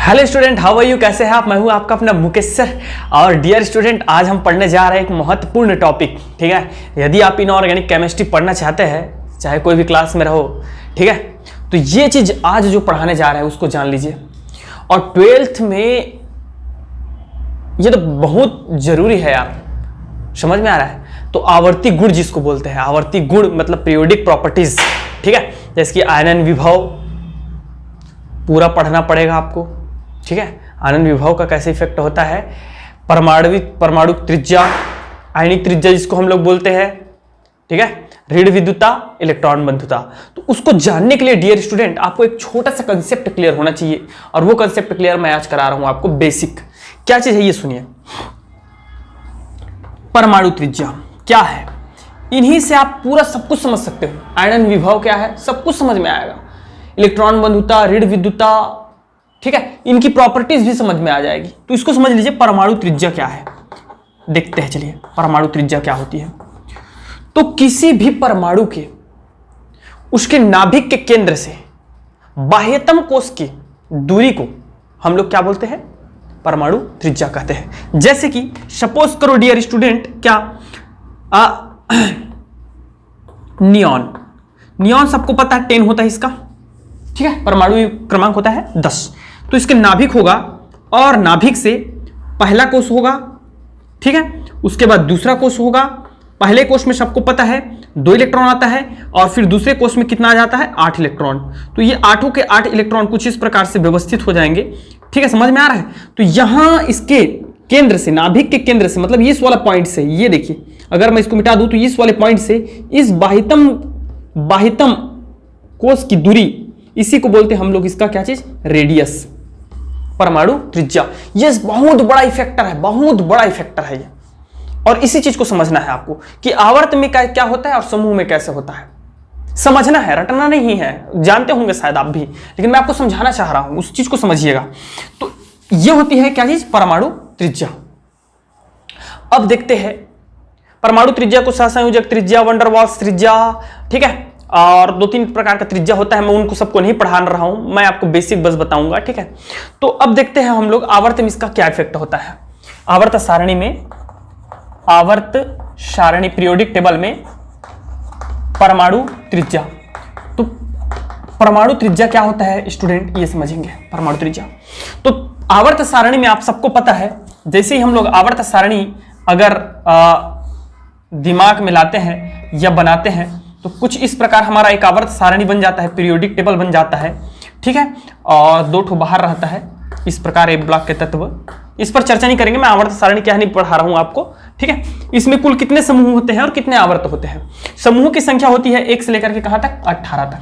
Hello student, how are you? कैसे हैं आप? मैं हूं आपका अपना मुकेश सर। और डियर स्टूडेंट, आज हम पढ़ने जा रहे हैं एक महत्वपूर्ण टॉपिक। ठीक है, यदि आप इनऑर्गेनिक केमिस्ट्री पढ़ना चाहते हैं, चाहे कोई भी क्लास में रहो, ठीक है, तो ये चीज आज जो पढ़ाने जा रहे हैं उसको जान लीजिए। और 12th में ये तो बहुत जरूरी है यार, समझ में आ रहा है? तो आवर्ती गुण जिसको बोलते हैं, आवर्ती गुण मतलब पीरियोडिक प्रॉपर्टीज, ठीक है, जैसे कि आयनन विभव पूरा पढ़ना पड़ेगा आपको। ठीक है, आनंद विभव का कैसे इफेक्ट होता है, परमाणु त्रिज्या, आयनिक त्रिज्या जिसको हम लोग बोलते हैं, ठीक है, ऋण विद्युता, इलेक्ट्रॉन बंधुता। तो उसको जानने के लिए डियर स्टूडेंट आपको एक छोटा सा कंसेप्ट क्लियर होना चाहिए, और वो कंसेप्ट क्लियर मैं आज करा रहा हूं आपको। बेसिक क्या चीज है ये सुनिए। परमाणु त्रिज्या क्या है, इन्हीं से आप पूरा सब कुछ समझ सकते हो। आयनन विभव क्या है, सब कुछ समझ में आएगा। इलेक्ट्रॉन बंधुता, ऋण विद्युता, ठीक है, इनकी प्रॉपर्टीज भी समझ में आ जाएगी। तो इसको समझ लीजिए, परमाणु त्रिज्या क्या है। देखते हैं, चलिए परमाणु त्रिज्या क्या होती है। तो किसी भी परमाणु के उसके नाभिक के केंद्र से बाह्यतम कोश की दूरी को हम लोग क्या बोलते हैं, परमाणु त्रिज्या कहते हैं। जैसे कि सपोज करो डियर स्टूडेंट, क्या नियॉन सबको पता है 10 होता है इसका, ठीक है, परमाणु क्रमांक होता है 10। तो इसके नाभिक होगा, और नाभिक से पहला कोश होगा, ठीक है, उसके बाद दूसरा कोश होगा। पहले कोश में सबको पता है 2 इलेक्ट्रॉन आता है, और फिर दूसरे कोश में कितना आ जाता है, 8 इलेक्ट्रॉन। तो ये 8 के 8 इलेक्ट्रॉन कुछ इस प्रकार से व्यवस्थित हो जाएंगे। ठीक है, समझ में आ रहा है? तो यहां इसके केंद्र से, नाभिक के केंद्र से, मतलब इस वाला पॉइंट से, ये देखिए, अगर मैं इसको मिटा दूं तो इस वाले पॉइंट से इस बाह्यतम कोश की दूरी, इसी को बोलते हैं हम लोग, इसका क्या चीज, रेडियस, परमाणु त्रिज्या। ये बहुत बड़ा इफेक्टर है, बहुत बड़ा इफेक्टर है ये। और इसी चीज को समझना है आपको कि आवर्त में क्या होता है और समूह में कैसे होता है। समझना है, रटना नहीं है। जानते होंगे शायद आप भी, लेकिन मैं आपको समझाना चाह रहा हूं, उस चीज को समझिएगा। तो ये होती है क्या चीज, परमाणु त्रिज्या। अब देखते हैं परमाणु त्रिज्या को सहसंयोजक त्रिज्या, वंडरवाल्स त्रिज्या, ठीक है, और 2-3 प्रकार का त्रिज्या होता है। मैं उनको सबको नहीं पढ़ा रहा हूं, मैं आपको बेसिक बस बताऊंगा। ठीक है, तो अब देखते हैं हम लोग आवर्त में इसका क्या इफेक्ट होता है। आवर्त सारणी में, आवर्त सारणी पीरियोडिक टेबल में परमाणु त्रिज्या। तो परमाणु त्रिज्या क्या होता है स्टूडेंट, ये समझेंगे परमाणु त्रिज्या। तो आवर्त सारणी में आप सबको पता है, जैसे ही हम लोग आवर्त सारणी अगर दिमाग में लाते हैं या बनाते हैं, तो कुछ इस प्रकार हमारा एक आवर्त सारणी बन जाता है, पीरियोडिक टेबल बन जाता है। ठीक है, और 2 ठो बाहर रहता है, इस प्रकार ए ब्लॉक के तत्व। इस पर चर्चा नहीं करेंगे, मैं आवर्त सारणी क्या नहीं पढ़ा रहा हूं आपको। ठीक है, इसमें कुल कितने समूह होते हैं और कितने आवर्त होते हैं। समूह की संख्या होती है 1 से लेकर के कहां तक, 18 तक।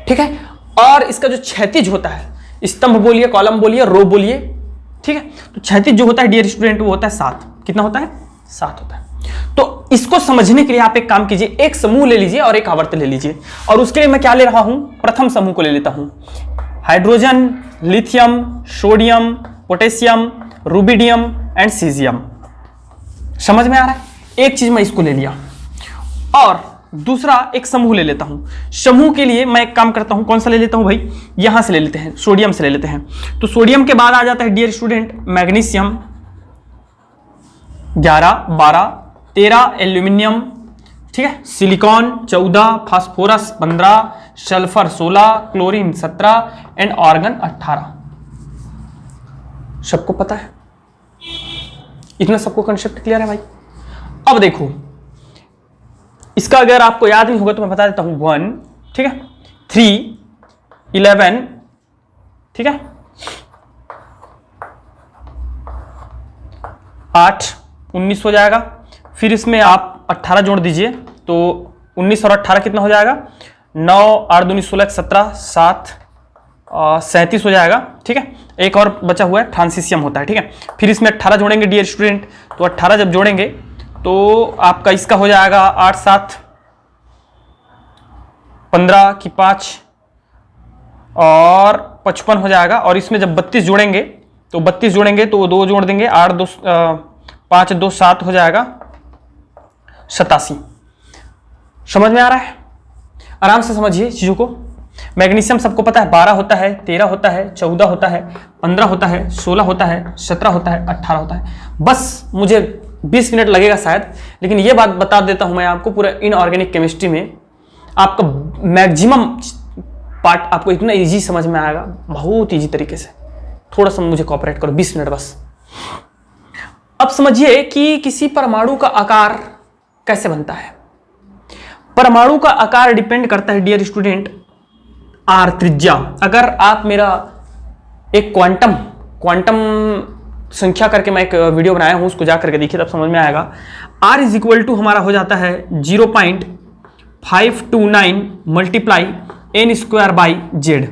ठीक है, और इसका जो क्षैतिज होता है, स्तंभ बोलिए, कॉलम बोलिए, रो बोलिए, ठीक है, तो क्षैतिज जो होता है डियर स्टूडेंट वो होता है 7। कितना होता है, 7 होता है। तो इसको समझने के लिए आप एक काम कीजिए, एक समूह ले लीजिए और एक आवर्त ले लीजिए। और उसके लिए मैं क्या ले रहा हूं, प्रथम समूह को ले लेता हूं। Hydrogen, lithium, sodium, potassium, rubidium and caesium. समझ में आ रहा है? एक चीज मैं इसको ले लिया, और दूसरा एक समूह ले लेता हूं। समूह के लिए मैं एक काम करता हूं, कौन सा ले लेता हूं भाई, यहां से ले लेते हैं, सोडियम से ले लेते हैं। तो सोडियम के बाद आ जाता है डियर स्टूडेंट मैग्नीशियम 11, 12, 13 एल्यूमिनियम, ठीक है, silicon 14, phosphorus 15, sulphur 16, chlorine 17 and argon 18। सबको पता है, इतना सबको कंसेप्ट क्लियर है भाई। अब देखो, इसका अगर आपको याद नहीं होगा तो मैं बता देता हूं। 1, ठीक है, 3, 11, ठीक है, 8, 19 हो जाएगा। फिर इसमें आप 18 जोड़ दीजिए, तो 19 और 18 कितना हो जाएगा, 9, 8, 2, 16, 17, 7, 37 हो जाएगा। ठीक है, एक और बचा हुआ है, ट्रांसिशियम होता है। ठीक है, फिर इसमें 18 जोड़ेंगे डियर स्टूडेंट, तो 18 जब जोड़ेंगे तो आपका इसका हो जाएगा 8, 7, 15 की 5 और 55 हो जाएगा। और इसमें जब 32 जोड़ेंगे तो 32 जोड़ेंगे तो 2 जोड़ देंगे, 8, 2, 5, 2, 7 हो जाएगा 87। समझ में आ रहा है? आराम से समझिए चीजों को। मैग्नीशियम सबको पता है 12 होता है, 13 होता है, 14 होता है, 15 होता है, 16 होता है, 17 होता है, 18 होता है। बस मुझे 20 मिनट लगेगा शायद, लेकिन ये बात बता देता हूं मैं आपको, पूरा इनऑर्गेनिक केमिस्ट्री में आपका मैक्सिमम पार्ट आपको इतना इजी समझ में आएगा, बहुत इजी तरीके से। थोड़ा सा मुझे कोऑपरेट करो, 20 मिनट बस। अब समझिए कि किसी परमाणु का आकार कैसे बनता है। परमाणु का आकार डिपेंड करता है डियर स्टूडेंट आर त्रिज्या। अगर आप मेरा एक क्वांटम संख्या करके मैं एक वीडियो बनाया हूं, उसको जा करके देखिए तब समझ में आएगा। R इज इक्वल टू हमारा हो जाता है 0.529 multiply n square by Z.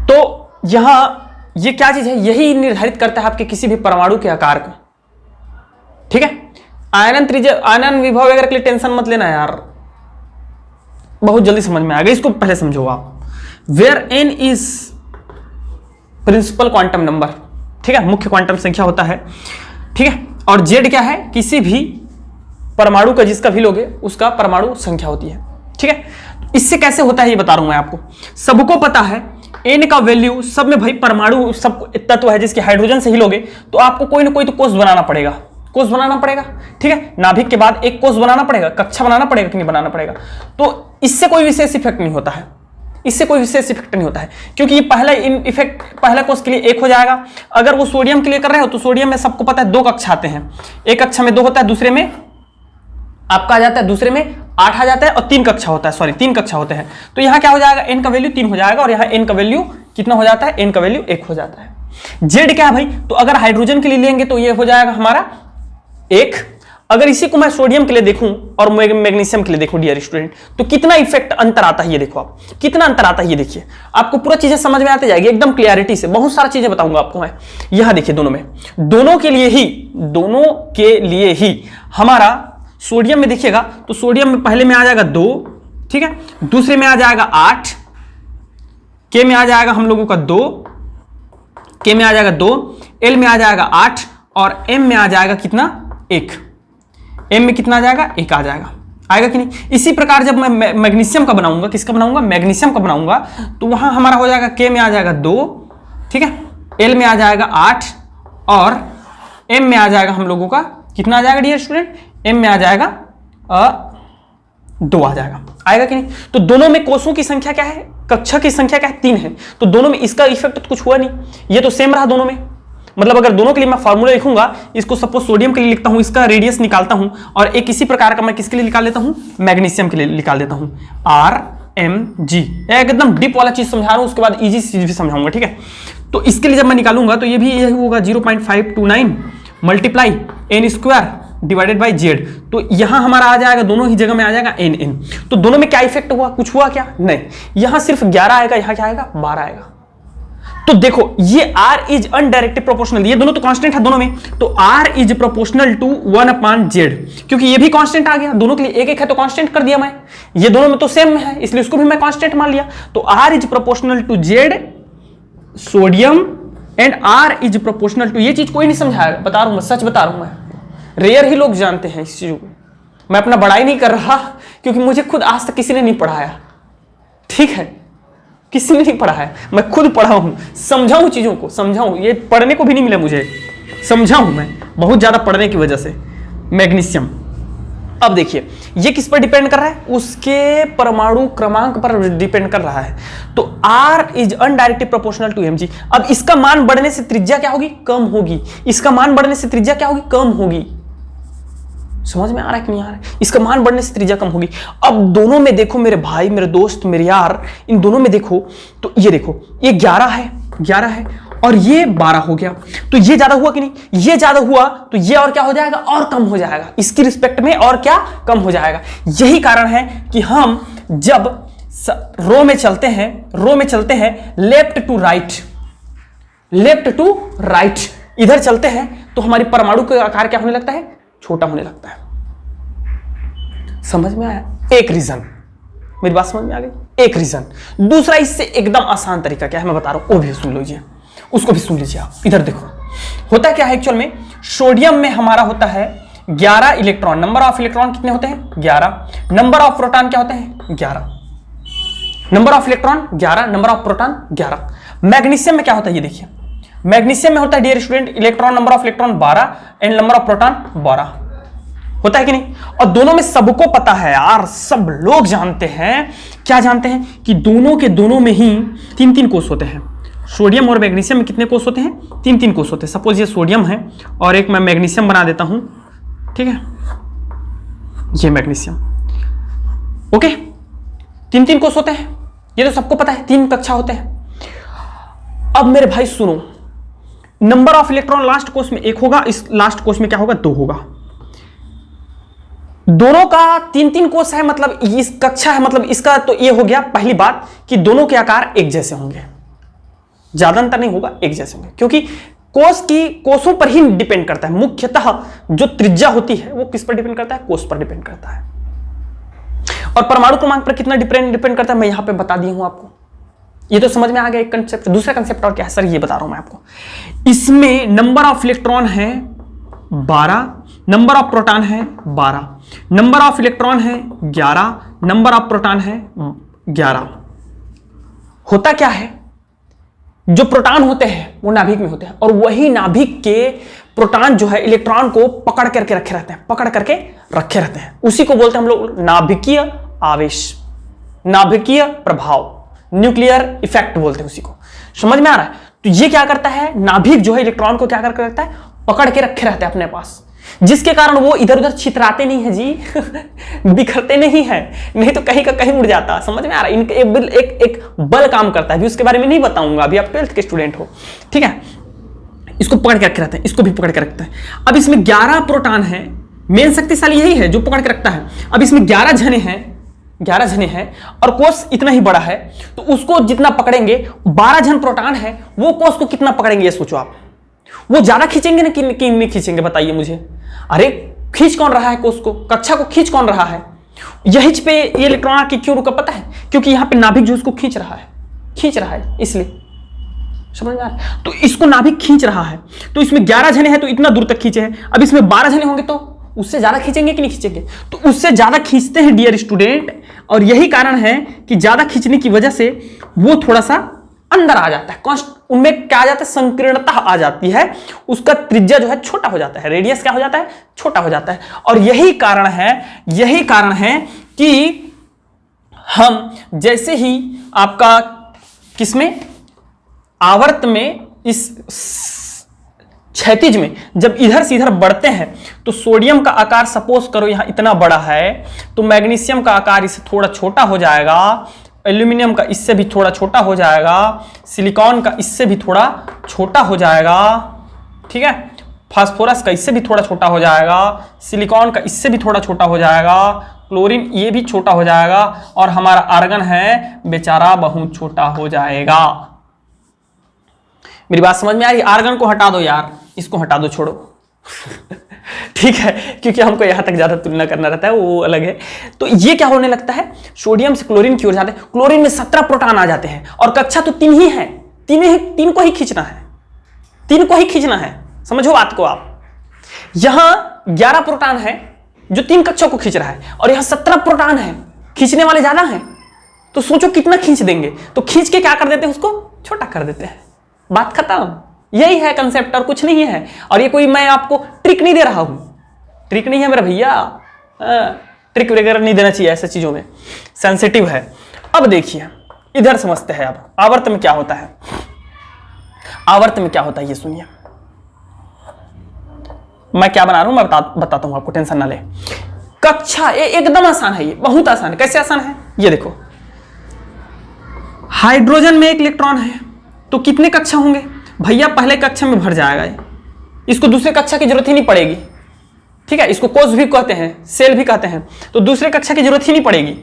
तो यहां ये क्या चीज है, यही निर्धारित करता है आपके किसी भी परमाणु के आकार को। ठीक है, आयनन त्रिज्या, आयनन विभव वगैरह के लिए टेंशन मत लेना यार, बहुत जल्दी समझ में आएगा। इसको पहले समझो आप। Where n is principal quantum number, ठीक है, मुख्य क्वांटम संख्या होता है। ठीक है, और z क्या है, किसी भी परमाणु का जिसका भी लोगे उसका परमाणु संख्या होती है। ठीक है, इससे कैसे होता है ये बता रहा हूं मैं आपको। सबको पता है n का वैल्यू, सब में भाई परमाणु सब तत्व है जिसके हाइड्रोजन से ही लोगे तो आपको कोई ना कोई तो कोष बनाना पड़ेगा, कोष बनाना पड़ेगा। ठीक है, नाभिक के बाद एक कोष बनाना पड़ेगा, कक्षा बनाना पड़ेगा कि नहीं बनाना पड़ेगा। तो इससे कोई विशेष इफेक्ट नहीं होता है, इससे कोई विशेष इफेक्ट नहीं होता है, क्योंकि ये पहला इफेक्ट पहला कोष के लिए 1 हो जाएगा। अगर वो सोडियम के लिए कर रहे हो तो सोडियम में सबको पता है 2 कक्षा आते हैं, एक कक्षा में 2 होता है, दूसरे में आपका आ जाता है, दूसरे में 8 आ जाता है, और 3 कक्षा होता है, सॉरी 3 कक्षा होते हैं। तो यहाँ क्या हो जाएगा, n का वैल्यू 3 हो जाएगा, और यहाँ n का वैल्यू कितना हो जाता है, n का वैल्यू 1 हो जाता है। z क्या है भाई, तो अगर हाइड्रोजन के लिए लेंगे तो ये हो जाएगा हमारा 1। अगर इसी को मैं सोडियम के लिए देखूं और मैग्नीशियम के लिए देखूं डियर स्टूडेंट, तो कितना इफेक्ट अंतर आता है ये देखो आप, कितना अंतर आता है ये देखिए, आपको पूरा चीजें समझ में आती जाएगी एकदम क्लियरिटी से। बहुत सारी चीजें बताऊंगा आपको मैं। यहां देखिए दोनों में, दोनों के लिए ही हमारा सोडियम में देखिएगा तो सोडियम में पहले में आ जाएगा 2, ठीक है, दूसरे में आ जाएगा 8, के में आ जाएगा हम लोगों का 2, के में आ जाएगा 2, एल में आ जाएगा 8, और एम में आ जाएगा कितना, 1। एम में कितना आ जाएगा, 1 आ जाएगा, आएगा कि नहीं। इसी प्रकार जब मैं मैग्नीशियम का बनाऊंगा, किसका बनाऊंगा, मैग्नीशियम का बनाऊंगा, तो वहां हमारा हो जाएगा के में आ जाएगा 2, ठीक है, एल में आ जाएगा 8, और एम में आ जाएगा हम लोगों का कितना आ जाएगा डियर स्टूडेंट, एम में आ जाएगा 2 आ जाएगा, आएगा कि नहीं। तो दोनों में कोषों की संख्या क्या है, कक्षा की संख्या क्या है, 3 है। तो दोनों में इसका इफेक्ट तो कुछ हुआ नहीं, ये तो सेम रहा दोनों में। मतलब अगर दोनों के लिए मैं फार्मूला लिखूंगा, इसको सपोज सोडियम के लिए लिखता हूं, इसका रेडियस निकालता हूं, और एक इसी प्रकार का मैं किसके लिए निकाल लेता हूं, मैग्नीशियम के लिए निकाल देता हूं, RMG। एकदम डीप वाला चीज समझा रहा हूं, उसके बाद इजी चीज भी समझाऊंगा, ठीक है। तो इसके लिए जब मैं निकालूंगा तो ये भी यही होगा 0.529 multiply n square divided by Z. तो यहां हमारा आ जाएगा, दोनों ही जगह में आ जाएगा n। तो दोनों में क्या इफेक्ट हुआ, कुछ हुआ क्या, नहीं। यहां सिर्फ 11 आएगा, यहां क्या आएगा, 12 आएगा। तो देखो ये R इज अनडायरेक्टेड प्रोपोर्शनल, ये दोनों तो कांस्टेंट है दोनों में, तो R is proportional to 1/z, क्योंकि ये भी कांस्टेंट आ गया, दोनों के लिए एक एक है तो कांस्टेंट कर दिया मैं, ये दोनों में तो सेम है इसलिए उसको भी मैं कांस्टेंट मान लिया। तो R is proportional to Z sodium and R is proportional to, ये चीज कोई नहीं समझाएगा, बता रहा हूं मैं, सच बता रहा हूं मैं, रेयर ही लोग जानते हैं इस चीज को। मैं अपना बड़ाई नहीं कर रहा, क्योंकि मुझे खुद आज तक किसी ने नहीं पढ़ाया, ठीक है, किसी ने नहीं पढ़ा है, मैं खुद पढ़ा हूं, समझाऊं चीजों को, समझाऊं, ये पढ़ने को भी नहीं मिला मुझे, समझाऊं मैं बहुत ज्यादा पढ़ने की वजह से। मैग्नीशियम, अब देखिए ये किस पर डिपेंड कर रहा है, उसके परमाणु क्रमांक पर डिपेंड कर रहा है। तो R is undirected proportional to mg। अब इसका मान बढ़ने से त्रिज्या क्या होगी, कम होगी, इसका मान बढ़ने से त्रिज्या क्या होगी, कम होगी। समझ में आ रहा है कि नहीं आ रहा है, इसका मान बढ़ने से त्रिज्या कम होगी। अब दोनों में देखो मेरे भाई, मेरे दोस्त, मेरे यार, इन दोनों में देखो तो ये देखो, ये 11 है, 11 है, और ये 12 हो गया, तो ये ज्यादा हुआ कि नहीं, ये ज्यादा हुआ तो ये और क्या हो जाएगा, और कम हो जाएगा, इसकी रिस्पेक्ट में और क्या कम हो जाएगा। यही कारण है कि हम जब रो में चलते हैं लेफ्ट टू राइट, इधर चलते हैं तो हमारी परमाणु का आकार क्या होने लगता है, छोटा होने लगता है। समझ में आया, एक रीजन, मेरी बात समझ में आ गई, एक रीजन। दूसरा इससे एकदम आसान तरीका क्या है मैं बता रहा हूं, वो भी सुन लीजिए, उसको भी सुन लीजिए आप। इधर देखो होता क्या है एक्चुअल में, सोडियम में हमारा होता है 11 इलेक्ट्रॉन, नंबर ऑफ इलेक्ट्रॉन कितने होते हैं, 11, नंबर ऑफ प्रोटॉन क्या होते हैं, 11, number of electron 11, number of proton 11। Magnesium में क्या होता है ये देखिए, मैग्नीशियम में होता है dear student electron, number of electron 12 and number of proton 12 होता है कि नहीं। और दोनों में सबको पता है यार, सब लोग जानते हैं, क्या जानते हैं कि दोनों के दोनों में ही 3-3 कोष होते हैं। सोडियम और मैग्नीशियम में कितने कोष होते हैं? 3-3 कोष होते हैं। सपोज ये सोडियम है और एक मैं मैग्नीशियम बना देता हूं, ठीक है, ये मैग्नीशियम, ओके, 3-3 कोष होते हैं, ये तो सबको पता है, 3 कक्षा होते हैं। अब मेरे भाई सुनो, नंबर ऑफ इलेक्ट्रॉन लास्ट कोष में 1 होगा, इस लास्ट कोष में क्या होगा? 2 होगा। दोनों का 3-3 कोष है, मतलब इस कक्षा है, मतलब इसका तो ये हो गया पहली बात कि दोनों के आकार एक जैसे होंगे, ज्यादा अंतर नहीं होगा, एक जैसे होंगे, क्योंकि कोषों पर ही डिपेंड करता है। मुख्यतः जो त्रिज्या होती है वो किस पर डिपेंड करता है? कोष पर डिपेंड करता है। और परमाणु क्रमांक पर कितना डिपेंड करता है मैं यहां पे बता दी हूं आपको। ये तो समझ में आ गया एक कंसेप्ट। दूसरा कंसेप्ट और क्या है सर, ये बता रहा हूं मैं आपको। इसमें नंबर ऑफ इलेक्ट्रॉन है 12, नंबर ऑफ प्रोटॉन है 12, नंबर ऑफ इलेक्ट्रॉन है 11, नंबर ऑफ प्रोटॉन है 11। होता क्या है, जो प्रोटॉन होते हैं वो नाभिक में होते हैं, और वही नाभिक के प्रोटॉन जो है इलेक्ट्रॉन को पकड़ करके रखे रहते हैं, पकड़ करके रखे रहते हैं। उसी को बोलते हैं हम लोग नाभिकीय आवेश, नाभिकीय प्रभाव, न्यूक्लियर इफेक्ट बोलते हैं उसी को। समझ में आ रहा है? तो ये क्या करता है, नाभिक जो है इलेक्ट्रॉन को क्या करके रखता है? पकड़ के रखे रहते हैं अपने पास, जिसके कारण वो इधर उधर छितराते नहीं है जी बिखरते नहीं है, नहीं तो कहीं का कहीं उड़ जाता। समझ में आ रहा है? इनके एक बल काम करता है, अभी उसके बारे में नहीं बताऊंगा, अभी आप 12th के स्टूडेंट हो, ठीक है। इसको पकड़ के रखे रहते हैं, इसको भी पकड़ के रखते हैं। अब इसमें 11 प्रोटॉन है, मेन शक्तिशाली यही है जो पकड़ के रखता है। अब इसमें 11 जने हैं और कोष इतना ही बड़ा है, तो उसको जितना पकड़ेंगे, 12 जन प्रोटॉन है, वो कोष को कितना पकड़ेंगे ये सोचो आप। वो ज्यादा खींचेंगे ना कि नहीं खींचेंगे, बताइए मुझे। अरे खींच कौन रहा है कोष को, कक्षा को खींच कौन रहा है? यही पे ये इलेक्ट्रॉन आके क्यों रुका पता है? क्योंकि यहां पे नाभिक जो उसको खींच रहा है, इसलिए। समझ में आ रहा है? तो इसको नाभिक खींच रहा है, तो इसमें 11 जने हैं तो इतना दूर तक खींचे हैं। अब इसमें 12 जने होंगे तो उससे ज्यादा खींचेंगे कि नहीं खींचेंगे? तो उससे ज्यादा खींचते हैं डियर स्टूडेंट, और यही कारण है कि ज्यादा खींचने की वजह से वो थोड़ा सा अंदर आ जाता है, उनमें क्या आ जाता है? संकीर्णता आ जाती है, उसका त्रिज्या जो है छोटा हो जाता है, रेडियस क्या हो जाता है? छोटा हो जाता है। और यही कारण है कि हम जैसे ही आपका किसमें, आवर्त में, इस क्षैतिज में जब इधर से इधर बढ़ते हैं, तो सोडियम का आकार सपोज करो यहां इतना बड़ा है, तो मैग्नीशियम का आकार इससे थोड़ा छोटा हो जाएगा, एल्यूमिनियम का इससे भी थोड़ा छोटा हो जाएगा, सिलिकॉन का इससे भी थोड़ा छोटा हो जाएगा, ठीक है, फास्फोरस का इससे भी थोड़ा छोटा हो जाएगा, सिलिकॉन का इससे भी थोड़ा छोटा हो जाएगा, क्लोरीन ये भी छोटा हो जाएगा, और हमारा आर्गन है बेचारा बहुत छोटा हो जाएगा। मेरी बात समझ में आ रही? आर्गन को हटा दो यार, इसको हटा दो, छोड़ो ठीक है, क्योंकि हमको यहां तक ज्यादा तुलना करना रहता है, वो अलग है। तो ये क्या होने लगता है, सोडियम से क्लोरीन की ओर जाते हैं, क्लोरीन में 17 प्रोटॉन आ जाते हैं, और कक्षा तो 3 ही है, 3 को ही खींचना है, 3 को ही खींचना है, समझो बात को आप। यहां 11 प्रोटॉन है जो 3 कक्षों को खींच रहा है, और यहां 17 प्रोटॉन है, खींचने वाले ज्यादा हैं, तो सोचो कितना खींच देंगे। तो खींच के क्या कर देते हैं, उसको छोटा कर देते हैं, बात खत्म। यही है कंसेप्ट और कुछ नहीं है। और ये कोई मैं आपको ट्रिक नहीं दे रहा हूं, ट्रिक नहीं है मेरे भैया, ट्रिक वगैरह नहीं देना चाहिए ऐसे चीजों में, सेंसिटिव है। अब देखिए इधर समझते हैं, अब आवर्त में क्या होता है। आवर्त में क्या होता है ये सुनिए, मैं क्या बना रहा हूं मैं बताता हूं आपको, टेंशन ना ले। कक्षा एकदम आसान है, ये बहुत आसान है। कैसे आसान है ये देखो, हाइड्रोजन में 1 इलेक्ट्रॉन है तो कितने कक्षा होंगे भैया? पहले कक्षा में भर जाएगा ये, इसको दूसरे कक्षा की जरूरत ही नहीं पड़ेगी, ठीक है। इसको कोष भी कहते हैं, सेल भी कहते हैं, तो दूसरे कक्षा की जरूरत ही नहीं पड़ेगी,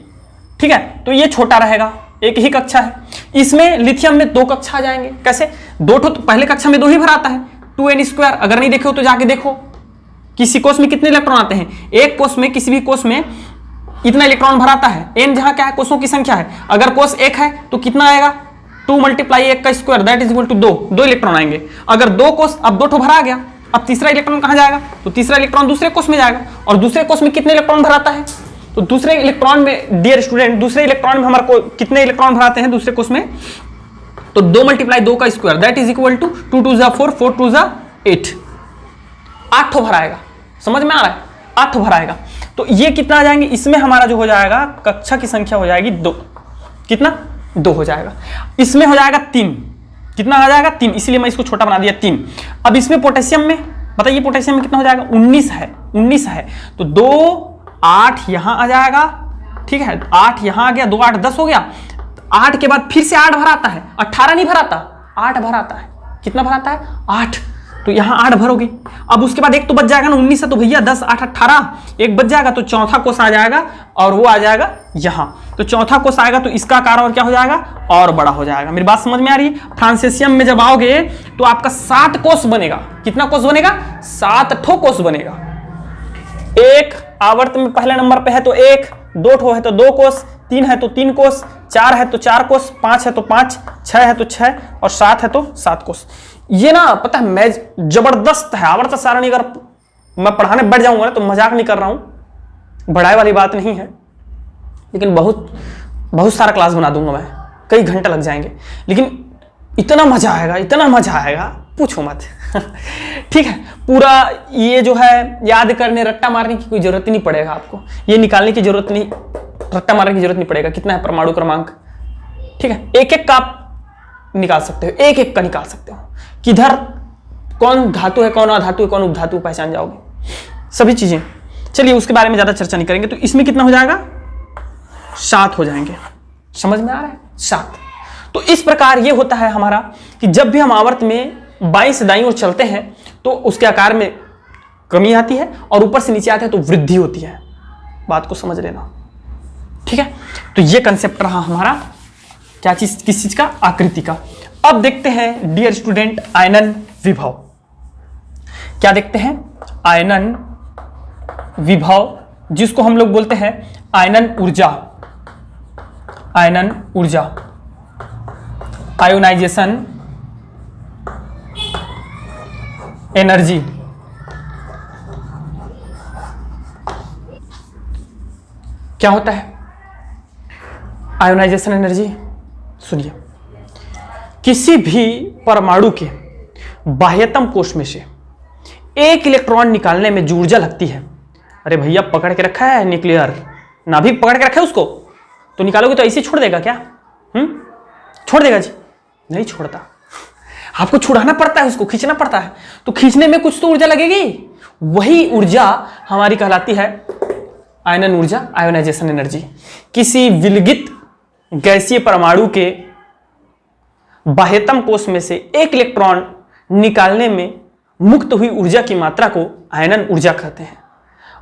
ठीक है। तो ये छोटा रहेगा, एक ही कक्षा है। इसमें लिथियम में 2 कक्षा आ जाएंगे। कैसे? 2 तो पहले कक्षा में 2 ही भराता है, 2n²। अगर नहीं देखो तो जाके देखो किसी कोष में कितने इलेक्ट्रॉन आते हैं। एक कोष में, किसी भी कोष में इतना इलेक्ट्रॉन भराता है, n जहां क्या है, कोषों की संख्या है। अगर कोष 1 है तो कितना आएगा? 2 × 1 का square, that is equal to 2 electron आएंगे। अगर 2 कोष, अब 2 भरा गया, अब तीसरा इलेक्ट्रॉन कहां जाएगा? तो तीसरा इलेक्ट्रॉन दूसरे कोष में जाएगा। और दूसरे कोष में कितने इलेक्ट्रॉन भराता है? तो दूसरे इलेक्ट्रॉन में डियर स्टूडेंट, दूसरे इलेक्ट्रॉन में हमारे को कितने इलेक्ट्रॉन भराते हैं दूसरे कोष में? तो 2 × 2 का square that is equal to 2 2 4 4 2 8, 8 भराएगा। समझ में आ रहा है? 8 भराएगा। तो ये कितना आ जाएंगे? इसमें हमारा जो हो जाएगा कक्षा की संख्या हो जाएगी 2। कितना? 2 हो जाएगा। इसमें हो जाएगा 3। कितना आ जाएगा? 3, इसलिए मैं इसको छोटा बना दिया 3। अब इसमें पोटेशियम में बताइए, पोटेशियम में कितना हो जाएगा? 19 है, 19 है। तो 2 8 यहां आ जाएगा, ठीक है, 8 यहां आ गया, 2 8 10 हो गया। 8 के बाद फिर से 8 भराता है, 18 नहीं भराता, 8 भराता है। कितना भराता है? 8। तो यहां 8 भरोगे। अब उसके बाद एक तो बच जाएगा ना, 19 है तो भैया 10 8 18, एक बच जाएगा तो चौथा कोष आ जाएगा और वो आ जाएगा यहां। तो चौथा कोष आएगा तो इसका आकार और क्या हो जाएगा? और बड़ा हो जाएगा। मेरी बात समझ में आ रही है? फ्रांसिसियम में जब आओगे तो आपका 7 कोष बनेगा। कितना कोष बनेगा? 7 ठो कोष बनेगा। एक आवर्त में पहले नंबर पे है तो 1, 2 ठो है तो 2 कोष, 3 है तो 3 कोष, 4 है तो 4 कोष, 5 है तो 5, 6 है तो 6 और 7 है तो 7 कोष। ये ना पता है मैं जबरदस्त है आवर्त सारणी। अगर मैं पढ़ाने बैठ जाऊंगा ना तो मजाक नहीं कर रहा हूं, बढ़ाई वाली बात नहीं है, लेकिन बहुत सारा क्लास बना दूंगा मैं, कई घंटे लग जाएंगे, लेकिन इतना मजा आएगा, इतना मजा आएगा पूछो मत। ठीक है, पूरा ये जो है याद करने रट्टा मारने की कोई जरूरत ही नहीं पड़ेगा आपको, ये निकालने की जरूरत नहीं, रट्टा मारने की जरूरत नहीं पड़ेगा। कितना है परमाणु क्रमांक? ठीक है, एक एक का आप निकाल सकते हो, एक एक का निकाल सकते हो। किधर कौन धातु है, कौन अधातु है, कौन उपधातु पहचान जाओगे सभी चीजें। चलिए उसके बारे में ज्यादा चर्चा नहीं करेंगे। तो इसमें कितना हो जाएगा? 7 हो जाएंगे। समझ में आ रहा है? 7। तो इस प्रकार ये होता है हमारा कि जब भी हम आवर्त में बाईं से दाईं ओर चलते हैं तो उसके आकार में कमी आती है और ऊपर से नीचे आते हैं तो वृद्धि होती है। बात को समझ लेना, ठीक है। तो ये कंसेप्ट रहा हमारा क्या चीज, किस चीज का? आकृति का। अब देखते हैं डियर स्टूडेंट आयनन विभव। क्या देखते हैं? आयनन विभव, जिसको हम लोग बोलते हैं आयनन ऊर्जा। आयनन ऊर्जा, आयोनाइजेशन एनर्जी। क्या होता है आयोनाइजेशन एनर्जी? सुनिए, किसी भी परमाणु के बाह्यतम कोश में से एक इलेक्ट्रॉन निकालने में जो ऊर्जा लगती है, अरे भैया पकड़ के रखा है न्यूक्लियर, नाभिक पकड़ के रखा है उसको, तो निकालोगे तो ऐसे छोड़ देगा क्या? छोड़ देगा जी? नहीं छोड़ता, आपको छुड़ाना पड़ता है, उसको खींचना पड़ता है। तो खींचने में कुछ तो ऊर्जा लगेगी, वही ऊर्जा हमारी कहलाती है आयनन ऊर्जा, आयोनाइजेशन एनर्जी। किसी विलगित गैसीय परमाणु के बाह्यतम कोश में से एक इलेक्ट्रॉन निकालने में मुक्त हुई ऊर्जा की मात्रा को आयनन ऊर्जा कहते हैं।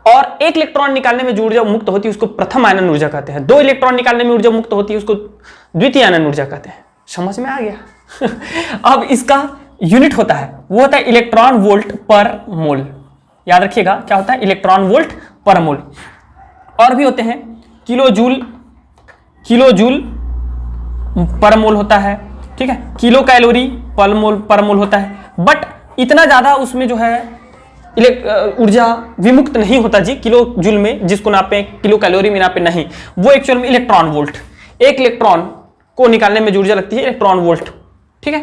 और एक इलेक्ट्रॉन निकालने में जो ऊर्जा मुक्त होती है उसको प्रथम आयनन ऊर्जा कहते हैं। 2 इलेक्ट्रॉन निकालने में ऊर्जा मुक्त होती है उसको द्वितीय आयनन ऊर्जा कहते हैं। समझ में आ गया? अब इसका यूनिट होता है, वो होता है इलेक्ट्रॉन वोल्ट पर मोल। याद रखिएगा क्या होता है? इलेक्ट्रॉन वोल्ट पर मोल। और भी होते हैं किलो जूल पर मोल होता है, ठीक है, किलो कैलोरी पर मोल होता है। बट इतना ज्यादा उसमें जो है ऊर्जा विमुक्त नहीं होता जी किलो जूल में, जिसको नापे किलो कैलोरी में नापे नहीं, वो एक्चुअल में इलेक्ट्रॉन वोल्ट, एक इलेक्ट्रॉन को निकालने में जो ऊर्जा लगती है इलेक्ट्रॉन वोल्ट, ठीक है।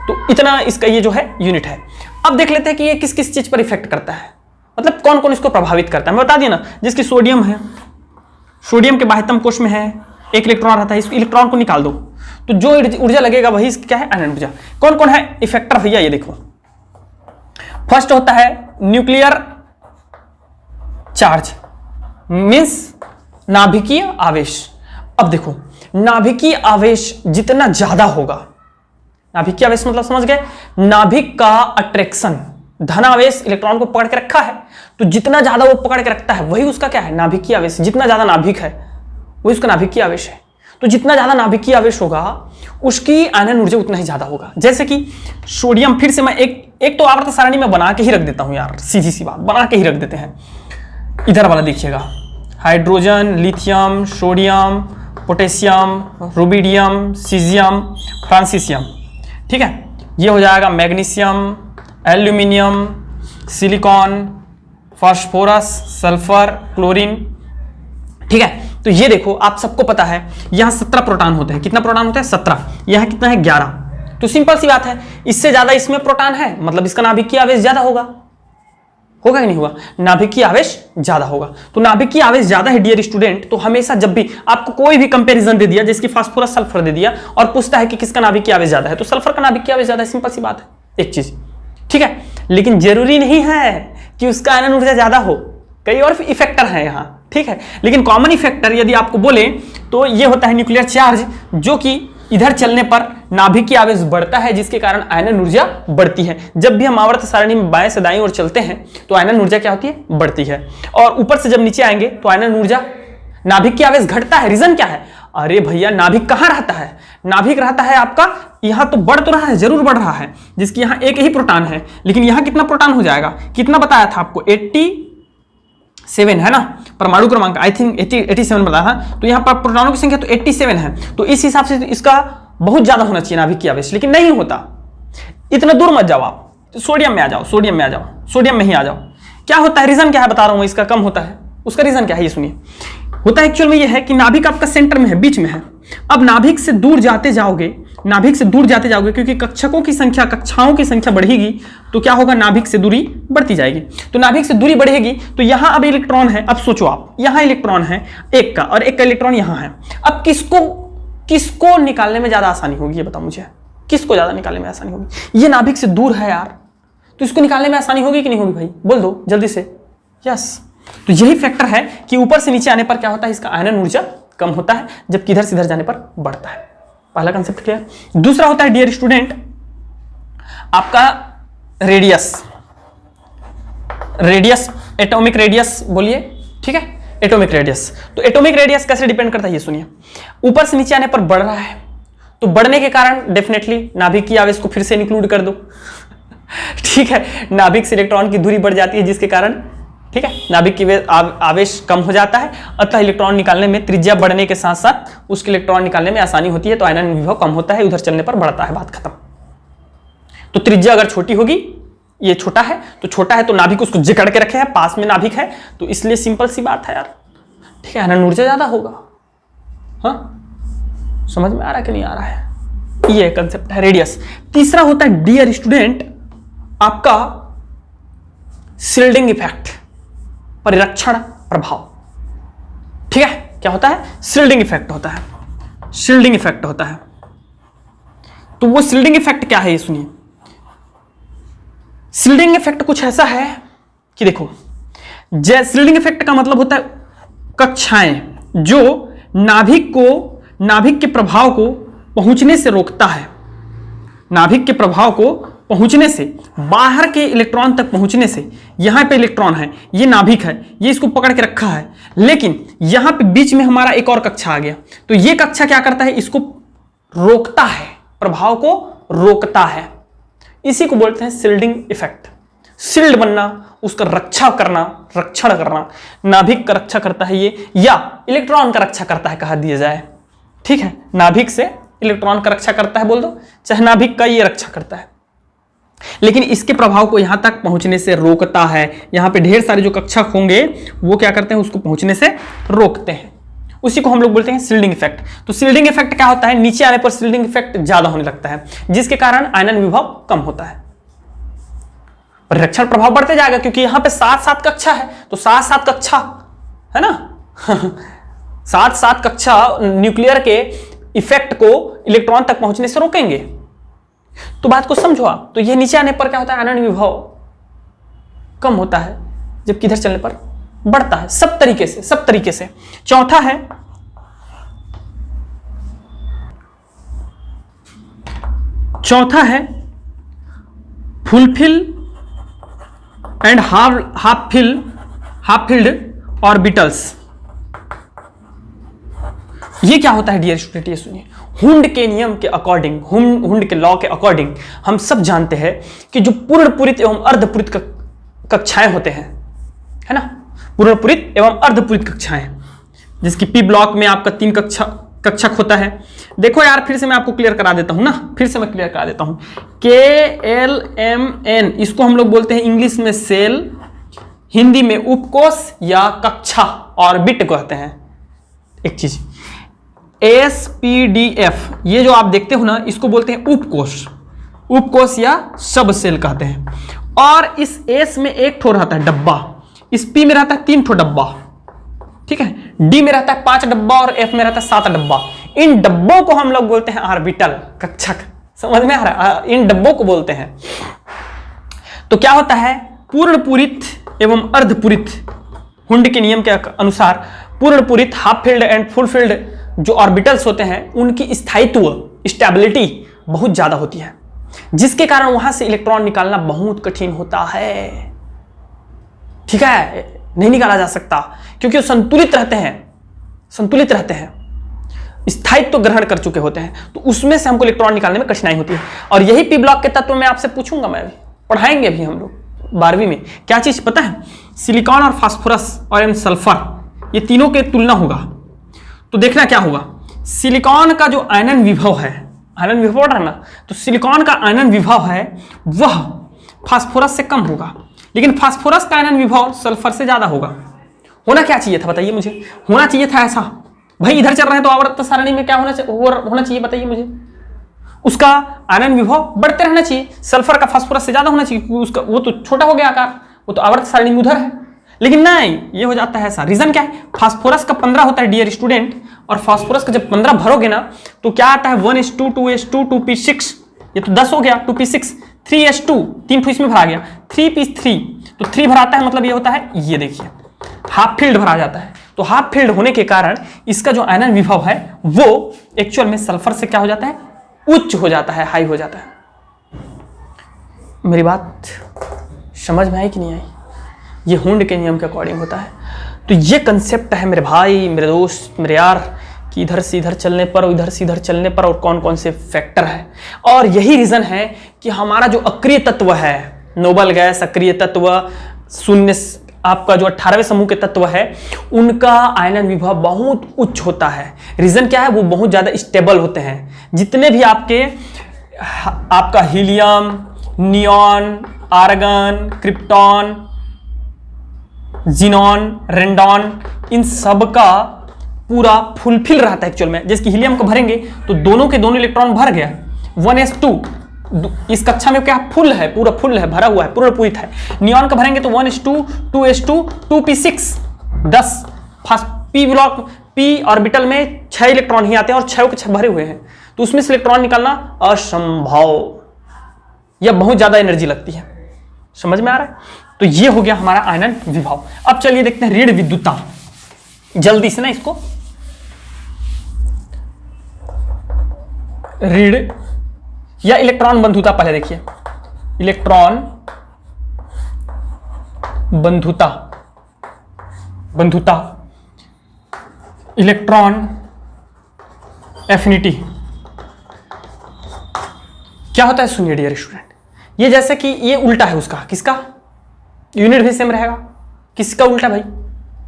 तो इतना इसका ये जो है यूनिट है। अब देख लेते हैं कि ये किस किस चीज पर इफेक्ट करता है, मतलब कौन कौन इसको प्रभावित करता है। मैं बता दिया ना, जिसकी सोडियम है, सोडियम के बाह्यतम कोश में है, एक इलेक्ट्रॉन रहता है, इस इलेक्ट्रॉन को निकाल दो तो जो ऊर्जा लगेगा वही क्या है? आयनन ऊर्जा। कौन कौन है इफेक्टर भैया? ये देखो, फर्स्ट होता है न्यूक्लियर चार्ज, मींस नाभिकीय आवेश। अब देखो, नाभिकीय आवेश जितना ज्यादा होगा, नाभिकीय आवेश मतलब समझ गए, नाभिक का अट्रैक्शन, धनावेश इलेक्ट्रॉन को पकड़ के रखा है, तो जितना ज्यादा वो पकड़ के रखता है वही उसका क्या है? नाभिकीय आवेश। जितना ज्यादा नाभिक है वही उसका नाभिकीय आवेश है। तो जितना ज्यादा नाभिकीय आवेश होगा उसकी आयनन ऊर्जा उतना ही ज्यादा होगा। जैसे कि सोडियम, फिर से मैं एक तो आवर्त सारणी में बना के ही रख देता हूं यार, सीधी सी बात, बना के ही रख देते हैं। इधर वाला देखिएगा, hydrogen, lithium, sodium, potassium, rubidium, caesium, francium, ठीक है। ये हो जाएगा magnesium, aluminium, silicon, phosphorus, sulphur, chlorine, ठीक है। तो ये देखो आप सबको पता है यहां 17 प्रोटॉन होते हैं। कितना प्रोटॉन होता है? 17। यहां कितना है? 11। तो सिंपल सी बात है, इससे ज्यादा इसमें प्रोटॉन है मतलब इसका नाभिकीय आवेश ज्यादा होगा कि नहीं होगा? नाभिकीय आवेश ज्यादा होगा। तो नाभिकीय आवेश ज्यादा है डियर स्टूडेंट, तो हमेशा जब भी आपको कोई भी कंपैरिजन दे दिया, जैसे कि फास्फोरस सल्फर दे दिया और पूछता है कि किसका नाभिकीय आवेश ज्यादा है, तो सल्फर का नाभिकीय आवेश ज्यादा है। सिंपल सी बात है एक चीज, ठीक है। लेकिन जरूरी नहीं है कि उसका आयनन ऊर्जा ज्यादा हो, कई और इफेक्टर है यहाँ, ठीक है। लेकिन कॉमन इफेक्टर यदि आपको बोले तो ये होता है न्यूक्लियर चार्ज, जो कि इधर चलने पर नाभिकीय आवेश बढ़ता है, जिसके कारण आयनन ऊर्जा बढ़ती है। जब भी हम आवर्त सारणी में बाएं से दाईं ओर चलते हैं तो आयनन ऊर्जा क्या होती है? बढ़ती है। और ऊपर से जब नीचे आएंगे तो आयनन ऊर्जा, नाभिकीय आवेश घटता है। रीजन क्या है? अरे भैया नाभिक कहां रहता है? नाभिक रहता है आपका यहां, तो बढ़ तो रहा है, जरूर बढ़ रहा है, जिसकी यहां एक ही प्रोटॉन है, लेकिन यहां कितना प्रोटॉन हो जाएगा? कितना बताया था आपको? 87 है ना परमाणु क्रमांक, आई थिंक 87 बताया था। तो यहां पर प्रोटॉनों की संख्या तो 87 है, तो इस हिसाब से इसका बहुत ज्यादा होना चाहिए नाभिकीय आवेश, लेकिन नहीं होता। इतना दूर मत जाओ आप, तो सोडियम में आ जाओ, सोडियम में आ जाओ, सोडियम में ही आ जाओ। क्या होता है? रीजन क्या है बता रहा हूं, इसका कम होता है। उसका रीजन क्या है ये सुनिए। होता है एक्चुअल में ये है कि नाभिक आपका सेंटर में है, बीच में है। अब नाभिक से दूर जाते जाओगे, नाभिक से दूर जाते जाओगे, क्योंकि कक्षकों की संख्या, कक्षाओं की संख्या बढ़ेगी, तो क्या होगा? नाभिक से दूरी बढ़ती जाएगी। तो नाभिक से दूरी बढ़ेगी तो यहां अब इलेक्ट्रॉन है। अब सोचो आप, यहां इलेक्ट्रॉन है एक का और एक का इलेक्ट्रॉन यहां है। अब किसको निकालने में ज्यादा आसानी होगी? ये बताओ मुझे, किसको ज्यादा निकालने में आसानी होगी? ये नाभिक से दूर है यार, तो इसको निकालने में आसानी होगी कि नहीं होगी भाई? बोल दो जल्दी से। यस, तो यही फैक्टर है कि ऊपर से नीचे आने पर क्या होता है? इसका आयनन ऊर्जा कम होता है, जबकि इधर से इधर जाने पर बढ़ता है। पहला कंसेप्ट क्लियर। दूसरा होता है डियर स्टूडेंट आपका रेडियस, एटॉमिक रेडियस बोलिए, ठीक है, एटॉमिक रेडियस। तो एटॉमिक रेडियस कैसे डिपेंड करता है ये सुनिए। ऊपर से नीचे आने पर बढ़ रहा है, तो बढ़ने के कारण डेफिनेटली नाभिकीय आवेश को फिर से इंक्लूड कर दो ठीक है, नाभिक से इलेक्ट्रॉन की दूरी बढ़ जाती है, जिसके कारण, ठीक है, नाभिक की आवेश कम हो जाता है। अतः इलेक्ट्रॉन निकालने में त्रिज्या बढ़ने के साथ साथ उसके इलेक्ट्रॉन निकालने में आसानी होती है, तो आयनन विभव कम होता है, उधर चलने पर बढ़ता है, बात खत्म। तो त्रिज्या अगर छोटी होगी, ये छोटा है तो छोटा है, तो नाभिक उसको जकड़ के रखे है, पास में नाभिक है, तो इसलिए सिंपल सी बात है यार, ठीक है, आयनन ऊर्जा ज्यादा होगा। हाँ, समझ में आ रहा है कि नहीं आ रहा है? ये कंसेप्ट है रेडियस। तीसरा होता है डियर स्टूडेंट आपका शिल्डिंग इफेक्ट, परिरक्षण प्रभाव, ठीक है। क्या होता है? शिल्डिंग इफेक्ट होता है, शिल्डिंग इफेक्ट होता है। तो वो शिल्डिंग इफेक्ट क्या है ये सुनिए। शिल्डिंग इफेक्ट कुछ ऐसा है कि देखो, शिल्डिंग इफेक्ट का मतलब होता है कक्षाएं जो नाभिक के प्रभाव को पहुंचने से रोकता है, नाभिक के प्रभाव को पहुंचने से, बाहर के इलेक्ट्रॉन तक पहुंचने से। यहां पे इलेक्ट्रॉन है, ये नाभिक है, ये इसको पकड़ के रखा है, लेकिन यहां पे बीच में हमारा एक और कक्षा आ गया, तो ये कक्षा क्या करता है? इसको रोकता है, प्रभाव को रोकता है। इसी को बोलते हैं शिल्डिंग इफेक्ट। शिल्ड बनना, उसका रक्षण करना, नाभिक का रक्षा करता है ये, या इलेक्ट्रॉन का रक्षा करता है कहा दिया जाए, ठीक है। नाभिक से इलेक्ट्रॉन का रक्षा करता है बोल दो, चाहे नाभिक का ये रक्षा करता है, लेकिन इसके प्रभाव को यहां तक पहुंचने से रोकता है। यहां पे ढेर सारे जो कक्षक होंगे वो क्या करते हैं? उसको पहुंचने से रोकते हैं। उसी को हम लोग बोलते हैं शिल्डिंग इफेक्ट। तो शिल्डिंग इफेक्ट क्या होता है? नीचे आने पर शिल्डिंग इफेक्ट ज्यादा होने लगता है, जिसके कारण आयनन विभव कम होता है, परिरक्षण प्रभाव बढ़ते जाएगा, क्योंकि यहां पे 7 कक्षा है, तो 7 कक्षा है ना 7 कक्षा न्यूक्लियर के इफेक्ट को इलेक्ट्रॉन तक पहुंचने से रोकेंगे। तो बात को समझो आप। तो ये नीचे आने पर क्या होता है? आयनन विभव कम होता है, जबकि इधर चलने पर बढ़ता है, सब तरीके से। चौथा है fulfil and half filled orbitals. ये क्या होता है डियर स्टूडेंट? ये सुनिए, हुंड के नियम के अकॉर्डिंग, हुंड के लॉ के अकॉर्डिंग हम सब जानते हैं कि जो पूर्णपूरित एवं अर्धपूरित कक्षाएं होते हैं, है ना, पूर्णपूरित एवं अर्धपूरित कक्षाएं, जिसकी पी ब्लॉक में आपका 3 कक्षक होता है। देखो यार, फिर से मैं आपको क्लियर करा देता हूं ना, KLMN, इसको हम लोग बोलते हैं इंग्लिश में सेल, हिंदी में उपकोष या कक्षा, ऑर्बिट कहते हैं, एक चीज, SPDF ये जो आप देखते हो ना, इसको बोलते हैं उपकोष, उपकोष या सब सेल कहते हैं। और इस S में एक ठो रहता है डब्बा, इस P में रहता है 3 ठो डब्बा, ठीक है, D में रहता है 5 डब्बा और F में रहता है 7 डब्बा। इन डब्बों को हम लोग बोलते हैं ऑर्बिटल, कक्षक। समझ में आ रहा है? इन डब्बों को बोलते हैं। तो क्या होता है, पूर्ण पूरित एवं अर्धपूरित हुंड के नियम के अनुसार पूर्ण पूरित, half filled and full filled जो ऑर्बिटल्स होते हैं उनकी स्थायित्व, स्टेबिलिटी बहुत ज्यादा होती है, जिसके कारण वहां से इलेक्ट्रॉन निकालना बहुत कठिन होता है। ठीक है, नहीं निकाला जा सकता क्योंकि वो संतुलित रहते हैं, संतुलित रहते हैं, स्थायित्व ग्रहण कर चुके होते हैं, तो उसमें से हमको इलेक्ट्रॉन निकालने में कठिनाई होती है। और यही पी ब्लॉक के तत्व में आपसे पूछूंगा, मैं भी पढ़ाएंगे भी हम लोग 12वीं में। क्या चीज पता है, सिलिकॉन और फास्फोरस और एवं सल्फर, ये तीनों के तुलना होगा। तो देखना क्या होगा, सिलिकॉन का जो आयनन विभव है, आयनन विभव पढ़ रहा ना, तो सिलिकॉन का आयनन विभव है वह फास्फोरस से कम होगा, लेकिन फास्फोरस का आयनन विभव सल्फर से ज्यादा होगा। होना क्या चाहिए था बताइए मुझे, होना चाहिए था ऐसा, भाई इधर चल रहे हैं तो आवर्त सारणी में क्या होना चाहिए बताइए मुझे, उसका आयनन विभव बढ़ते रहना चाहिए, सल्फर का फास्फोरस से ज्यादा होना चाहिए क्योंकि उसका वो तो छोटा हो गया आकार, वो तो आवर्त सारणी में उधर है। लेकिन नहीं, ये हो जाता है ऐसा। रीजन क्या है, फास्फोरस का 15 होता है डियर स्टूडेंट, और फास्फोरस का जब 15 भरोगे ना तो क्या आता है 1:2, 2:2, 2p6, ये तो 10 हो गया, 2p6, 3:2, 3 इसमें भरा गया, 3p3, तो 3 भराता है, मतलब ये होता है, ये देखिए हाफ फील्ड भरा जाता है। तो हाफ फील्ड होने के कारण इसका जो आयनन विभव है वो एक्चुअल में सल्फर से क्या हो जाता है, उच्च हो जाता है, हाई हो जाता है। मेरी बात समझ में आई कि नहीं आई? ये हुंड के नियम के अकॉर्डिंग होता है। तो ये कंसेप्ट है मेरे भाई, मेरे दोस्त, मेरे यार, कि इधर से इधर चलने पर और इधर से इधर चलने पर और कौन कौन से फैक्टर है। और यही रीजन है कि हमारा जो अक्रिय तत्व है, नोबल गैस, अक्रिय तत्व, शून्य, आपका जो 18वें समूह के तत्व है, उनका आयनन विभव बहुत उच्च होता है। रीजन क्या है, वो बहुत ज्यादा स्टेबल होते हैं। जितने भी आपका helium, neon, argon, krypton, xenon, radon, इन सब का पूरा फुलफिल रहता है एक्चुअल में। जैसे कि हीलियम को भरेंगे तो दोनों के दोनों इलेक्ट्रॉन भर गया, 1s2, इस कक्षा में क्या फुल है, पूरा फुल है, भरा हुआ है, पूर्ण पूरित है। नियॉन का भरेंगे तो 1s2, 2s2, 2p6, 10। P block, P orbital में 6 इलेक्ट्रॉन ही आते हैं और 6 के 6 भरे हुए हैं, तो उसमें से इलेक्ट्रॉन निकालना असंभव, यह बहुत ज्यादा एनर्जी लगती है। समझ में आ रहा है? तो ये हो गया हमारा आयनन विभव। अब चलिए देखते हैं ऋण विद्युतता, जल्दी से ना इसको, ऋण या इलेक्ट्रॉन बंधुता पहले देखिए, इलेक्ट्रॉन बंधुता, बंधुता, इलेक्ट्रॉन एफिनिटी क्या होता है, सुनिए डियर स्टूडेंट। ये जैसे कि ये उल्टा है उसका, किसका, यूनिट भी सेम रहेगा, किसका उल्टा भाई,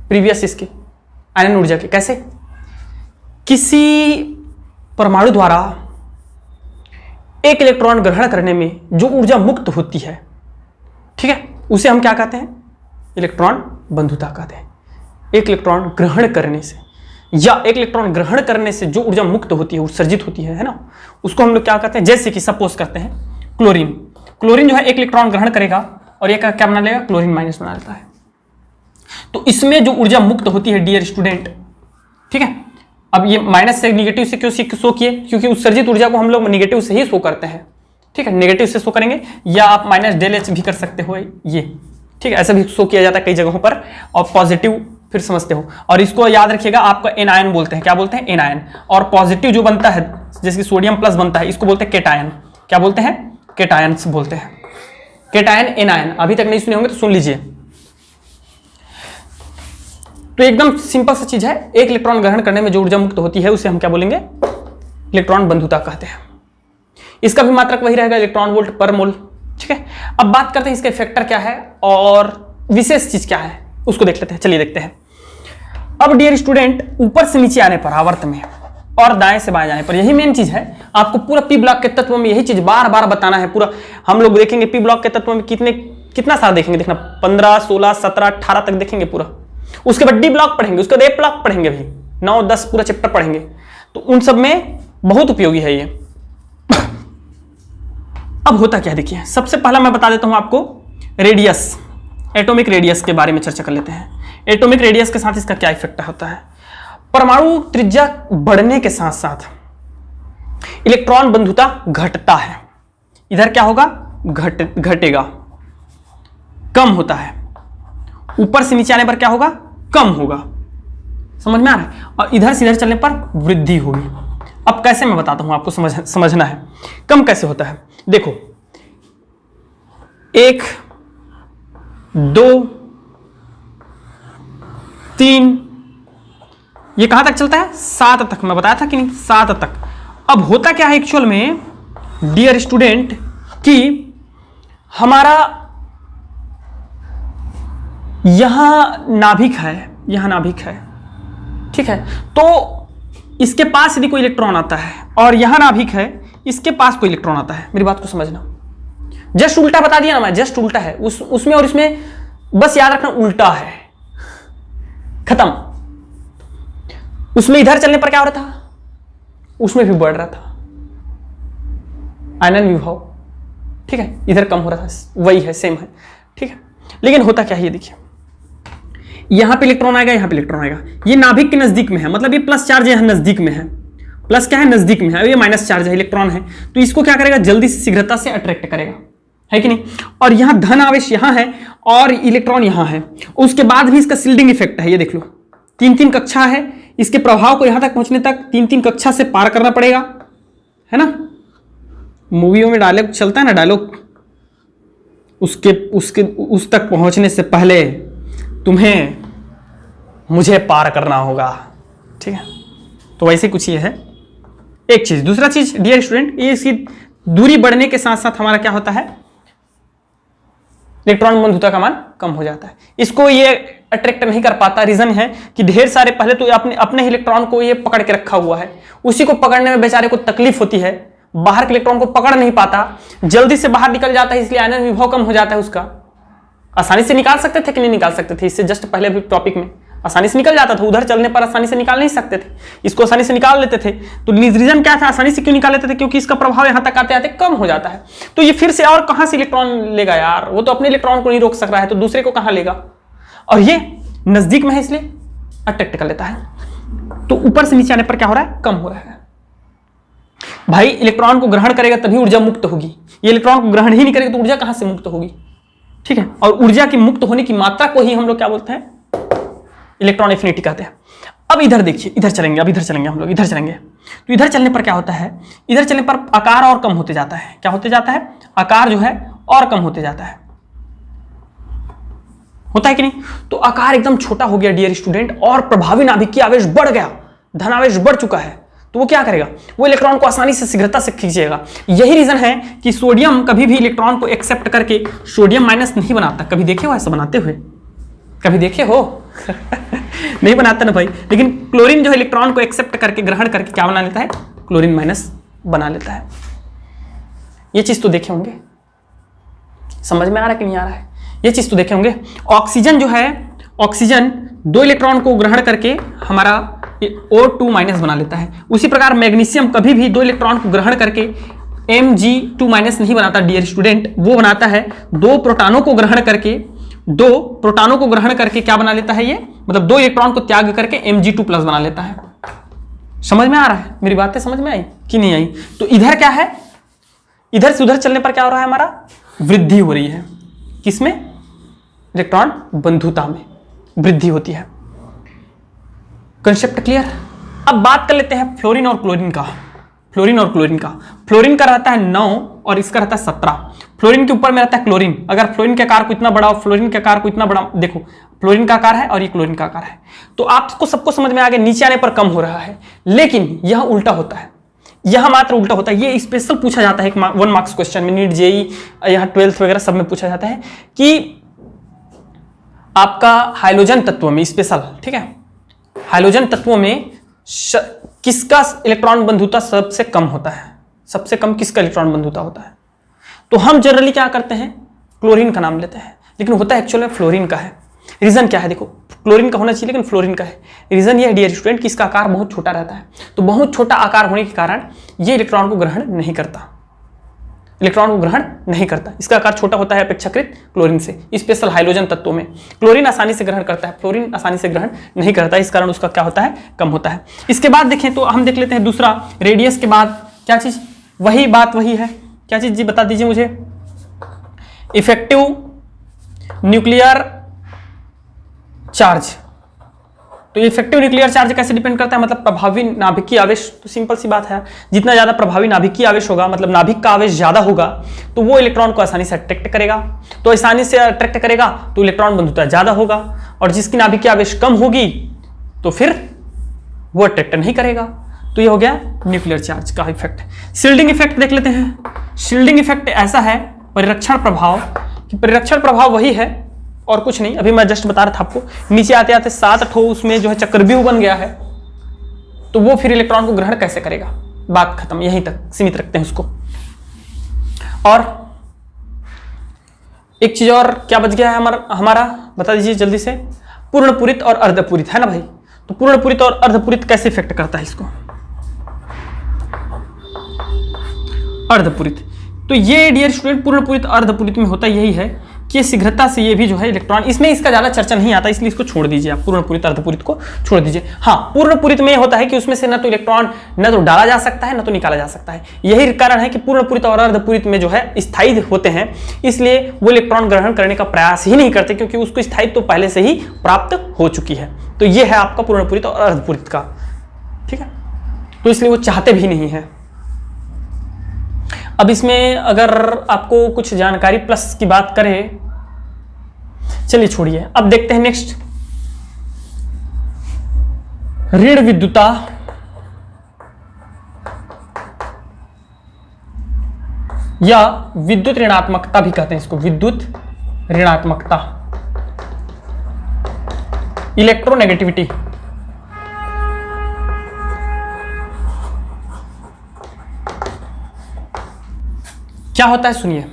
प्रीवियस इसके आयनन ऊर्जा के। कैसे, किसी परमाणु द्वारा एक इलेक्ट्रॉन ग्रहण करने में जो ऊर्जा मुक्त होती है, ठीक है, उसे हम क्या कहते हैं, इलेक्ट्रॉन बंधुता कहते हैं। एक इलेक्ट्रॉन ग्रहण करने से या एक इलेक्ट्रॉन ग्रहण करने से जो ऊर्जा मुक्त होती है, उत्सर्जित होती है ना, उसको हम लोग क्या कहते हैं, जैसे कि सपोज करते हैं क्लोरीन, क्लोरीन जो है एक इलेक्ट्रॉन ग्रहण करेगा और ये क्या बना लेगा, क्लोरीन माइनस बना लेता है। तो इसमें जो ऊर्जा मुक्त होती है डियर स्टूडेंट, ठीक है, अब ये माइनस से निगेटिव से क्यों शो किए, क्योंकि उत्सर्जित ऊर्जा को हम लोग निगेटिव से ही शो करते हैं, ठीक है, नेगेटिव से शो करेंगे, या आप -ΔH भी कर सकते हो ये, ठीक है, ऐसा भी शो किया जाता है कई जगहों पर, और पॉजिटिव फिर समझते हो। और इसको याद रखिएगा, आपका एनायन बोलते हैं, क्या बोलते हैं, एनायन। और पॉजिटिव जो बनता है, जैसे कि सोडियम प्लस बनता है, इसको बोलते हैं केटायन। क्या बोलते हैं, केटायंस बोलते हैं, केटायन, एनायन। अभी तक नहीं सुने होंगे तो सुन लीजिए। तो एकदम सिंपल सी चीज है, एक इलेक्ट्रॉन ग्रहण करने में जो ऊर्जा मुक्त होती है उसे हम क्या बोलेंगे, इलेक्ट्रॉन बंधुता कहते हैं। इसका भी मात्रक वही रहेगा, इलेक्ट्रॉन वोल्ट पर मोल, ठीक है। अब बात करते हैं इसके फैक्टर क्या है और विशेष चीज क्या है, उसको देख लेते हैं। चलिए देखते हैं। अब डियर स्टूडेंट, ऊपर से नीचे आने पर आवर्त में और दाएं से बाएं जाने पर, यही मेन चीज है। आपको पूरा पी ब्लॉक के तत्व में यही चीज बार बार बताना है। पूरा हम लोग देखेंगे पी ब्लॉक के तत्व में कितना सारा देखेंगे, देखना 15, 16, 17, 18 तक देखेंगे पूरा। उसके बाद डी ब्लॉक पढ़ेंगे, उसके बाद ए ब्लॉक पढ़ेंगे भी, 9, 10 पूरा चैप्टर पढ़ेंगे, तो उन सब में बहुत उपयोगी है ये। अब होता क्या देखिए, सबसे पहला मैं बता देता हूं आपको रेडियस, एटॉमिक रेडियस के बारे में चर्चा कर लेते हैं। एटॉमिक रेडियस के साथ इसका क्या इफेक्ट होता है। परमाणु त्रिज्या बढ़ने के साथ साथ इलेक्ट्रॉन बंधुता घटता है। इधर क्या होगा, घटेगा, कम होता है। ऊपर से नीचे आने पर क्या होगा, कम होगा। समझ में आ रहा है। और इधर से इधर चलने पर वृद्धि होगी। अब कैसे मैं बताता हूं आपको, समझना है। कम कैसे होता है, देखो 1, 2, 3, ये कहां तक चलता है, 7 तक। मैं बताया था कि नहीं, 7 तक। अब होता क्या है एक्चुअल में डियर स्टूडेंट, कि हमारा यहां नाभिक है, यहां नाभिक है, ठीक है। तो इसके पास यदि कोई इलेक्ट्रॉन आता है और यहां नाभिक है, इसके पास कोई इलेक्ट्रॉन आता है, मेरी बात को समझना। जस्ट उल्टा बता दिया ना मैं, जस्ट उल्टा है उसमें और इसमें, बस याद रखना उल्टा है, खत्म। उसमें इधर चलने पर क्या हो रहा था, उसमें भी बढ़ रहा था आयनन विभव, ठीक है। इधर कम हो रहा था, वही है, सेम है, ठीक है। लेकिन होता क्या है, ये देखिए, यहां पे इलेक्ट्रॉन आएगा, यहां पे इलेक्ट्रॉन आएगा। ये नाभिक के नजदीक में है, मतलब ये प्लस चार्ज यहां नजदीक में है, प्लस क्या है, नजदीक में है। ये माइनस चार्ज है, इलेक्ट्रॉन है। तो इसको क्या करेगा, जल्दी से शीघ्रता से अट्रैक्ट करेगा, है कि नहीं। और यहां धन आवेश यहां है और इलेक्ट्रॉन यहां है। उसके बाद भी इसका शिल्डिंग इफेक्ट है, ये देख लो, 3-3 कक्षा है। इसके प्रभाव को यहां तक पहुंचने तक 3-3 कक्षा से पार करना पड़ेगा, है ना। मूवियों में डायलॉग चलता है ना, डायलॉग, उस तक पहुंचने से पहले तुम्हें मुझे पार करना होगा, ठीक है। तो वैसे कुछ ये है एक चीज। दूसरा चीज डियर स्टूडेंट, ये इसकी दूरी बढ़ने के साथ साथ हमारा क्या होता है, इलेक्ट्रॉन बंधुता का मान कम हो जाता है। इसको ये अट्रैक्ट नहीं कर पाता, रीजन है कि ढेर सारे, पहले तो अपने ही इलेक्ट्रॉन को ये पकड़ के रखा हुआ है, उसी को पकड़ने में बेचारे को तकलीफ होती है, बाहर के इलेक्ट्रॉन को पकड़ नहीं पाता, जल्दी से बाहर निकल जाता है, इसलिए आयनन विभव कम हो जाता है उसका। आसानी से निकाल सकते थे कि नहीं निकाल सकते थे, इससे जस्ट पहले भी टॉपिक में आसानी से निकल जाता था, उधर चलने पर आसानी से निकाल नहीं सकते थे, इसको आसानी से निकाल लेते थे। तो रीजन क्या था, आसानी से क्यों निकाल लेते थे, क्योंकि इसका प्रभाव यहां तक आते आते कम हो जाता है। तो ये फिर से और कहां से इलेक्ट्रॉन लेगा यार, वो तो अपने इलेक्ट्रॉन को नहीं रोक सक रहा है, तो दूसरे को कहां लेगा। और ये नजदीक में है, इसलिए अट्रैक्ट कर लेता है। तो ऊपर से नीचे आने पर क्या हो रहा है, कम हो रहा है। भाई इलेक्ट्रॉन को ग्रहण करेगा तभी ऊर्जा मुक्त होगी, ये इलेक्ट्रॉन को ग्रहण ही नहीं करेगा तो ऊर्जा कहां से मुक्त होगी, ठीक है। और ऊर्जा की मुक्त होने की मात्रा को ही हम लोग क्या बोलते हैं, इलेक्ट्रॉन एफिनिटी कहते हैं। अब इधर देखिए, इधर चलेंगे, अब इधर चलेंगे हम लोग, इधर चलेंगे। तो इधर चलने पर क्या होता है, इधर चलने पर आकार और कम होते जाता है। क्या होते जाता है, आकार जो है और कम होते जाता है, होता है कि नहीं। तो आकार एकदम छोटा हो गया डियर स्टूडेंट, और प्रभावी नाभिक की आवेश बढ़ गया, धनावेश बढ़ चुका है। तो वो क्या करेगा, वो इलेक्ट्रॉन को आसानी से शीघ्रता से खींचेगा। यही रीजन है कि सोडियम कभी भी इलेक्ट्रॉन को एक्सेप्ट करके सोडियम माइनस नहीं बनाता। कभी देखे हो ऐसा बनाते हुए, कभी देखे हो नहीं बनाता ना भाई। लेकिन क्लोरीन जो है इलेक्ट्रॉन को एक्सेप्ट करके, ग्रहण करके क्या बना लेता है, क्लोरीन माइनस बना लेता है। ये चीज तो देखे होंगे, समझ में आ रहा है कि नहीं आ रहा है, ये चीज तो देखे होंगे। ऑक्सीजन जो है, ऑक्सीजन 2 इलेक्ट्रॉन को ग्रहण करके हमारा O2 माइनस बना लेता है। उसी प्रकार मैग्नीशियम कभी भी 2 इलेक्ट्रॉन को ग्रहण करके Mg2 माइनस नहीं बनाता डियर स्टूडेंट, वो बनाता है 2 प्रोटॉनों को ग्रहण करके, 2 प्रोटॉनों को ग्रहण करके क्या बना लेता है ये, मतलब 2 इलेक्ट्रॉन को त्याग करके Mg2 प्लस बना लेता है। समझ में आ रहा है, मेरी बातें समझ में आई कि नहीं आई। तो इधर क्या है, इधर से उधर चलने पर क्या हो रहा है, हमारा वृद्धि हो रही है। किसमें, इलेक्ट्रॉन बंधुता में वृद्धि होती है। Concept clear. अब बात कर लेते हैं फ्लोरीन और क्लोरीन का। फ्लोरीन और क्लोरीन का, फ्लोरीन का रहता है 9 और इसका रहता है 17। फ्लोरीन के ऊपर में रहता है क्लोरीन। अगर फ्लोरीन के आकार को इतना बड़ा और फ्लोरीन के आकार को इतना बड़ा, देखो फ्लोरीन का आकार है और ये क्लोरीन का आकार है, तो आपको सबको समझ में आ गया, नीचे आने पर कम हो रहा है। लेकिन यह उल्टा होता है, यह मात्र उल्टा होता है। ये स्पेशल पूछा जाता है 1 मार्क्स क्वेश्चन में, नीट जेई, यहाँ 12th वगैरह सब में पूछा जाता है कि आपका हाइड्रोजन तत्व में स्पेशल, ठीक है, हाइड्रोजन तत्वों में किसका इलेक्ट्रॉन बंधुता सबसे कम होता है, सबसे कम किसका इलेक्ट्रॉन बंधुता होता है। तो हम जनरली क्या करते हैं, क्लोरीन का नाम लेते हैं, लेकिन होता है एक्चुअल में फ्लोरीन का है। रीजन क्या है, देखो क्लोरीन का होना चाहिए लेकिन फ्लोरीन का है। रीजन ये है डियर स्टूडेंट कि इसका आकार बहुत छोटा रहता है, तो बहुत छोटा आकार होने के कारण ये इलेक्ट्रॉन को ग्रहण नहीं करता, इलेक्ट्रॉन को ग्रहण नहीं करता। इसका आकार छोटा होता है अपेक्षाकृत क्लोरीन से। स्पेशल हाइड्रोजन तत्वों में क्लोरीन आसानी से ग्रहण करता है, फ्लोरीन आसानी से ग्रहण नहीं करता, इस कारण उसका क्या होता है, कम होता है। इसके बाद देखें तो हम देख लेते हैं दूसरा, रेडियस के बाद क्या चीज, वही बात वही है, क्या चीज जी बता दीजिए मुझे। Effective nuclear charge. तो इफेक्टिव न्यूक्लियर चार्ज कैसे डिपेंड करता है, मतलब प्रभावी नाभिकीय आवेश। तो सिंपल सी बात है, जितना ज्यादा प्रभावी नाभिकीय आवेश होगा, मतलब नाभिक का आवेश ज्यादा होगा, तो वो इलेक्ट्रॉन को आसानी से अट्रैक्ट करेगा। तो आसानी से अट्रैक्ट करेगा तो इलेक्ट्रॉन बंधुता ज्यादा होगा, और जिसकी नाभिकीय आवेश कम होगी तो फिर वो अट्रैक्ट नहीं करेगा। तो ये हो गया न्यूक्लियर चार्ज का इफेक्ट। शील्डिंग इफेक्ट देख लेते हैं। शील्डिंग इफेक्ट ऐसा है, परिरक्षण प्रभाव, कि परिरक्षण प्रभाव वही है और कुछ नहीं। अभी मैं जस्ट बता रहा था आपको, नीचे आते आते 7 ठो उसमें जो है चक्रव्यूह बन गया है, तो वो फिर इलेक्ट्रॉन को ग्रहण कैसे करेगा, बात खत्म, यहीं तक सीमित रखते हैं उसको। और एक चीज और क्या बच गया है हमारा बता दीजिए जल्दी से, पूर्णपूरित और अर्धपूरित, है ना भाई। तो पूर्णपूरित और अर्धपूरित कैसे इफेक्ट करता है इसको, अर्धपूरित। तो ये डियर स्टूडेंट पूर्णपूरित अर्धपूरित में होता यही है कि शीघ्रता से ये भी जो है इलेक्ट्रॉन, इसमें इसका ज्यादा चर्चा नहीं आता, इसलिए इसको छोड़ दीजिए आप, पूर्णपूरित अर्धपूरित को छोड़ दीजिए। हाँ, पूर्णपूरित में ये होता है कि उसमें से न तो इलेक्ट्रॉन न तो डाला जा सकता है न तो निकाला जा सकता है। यही कारण है कि पूर्णपूरित और अर्धपूरित में जो है स्थायी होते हैं, इसलिए वो इलेक्ट्रॉन ग्रहण करने का प्रयास ही नहीं करते, क्योंकि उसको स्थायित्व तो पहले से ही प्राप्त हो चुकी है। तो ये है आपका पूर्णपूरित और अर्धपूरित का, ठीक है। तो इसलिए वो चाहते भी नहीं है। अब इसमें अगर आपको कुछ जानकारी प्लस की बात करें, चलिए छोड़िए, अब देखते हैं नेक्स्ट, ऋण विद्युता या विद्युत ऋणात्मकता भी कहते हैं इसको, विद्युत ऋणात्मकता, इलेक्ट्रोनेगेटिविटी। क्या होता है सुनिए,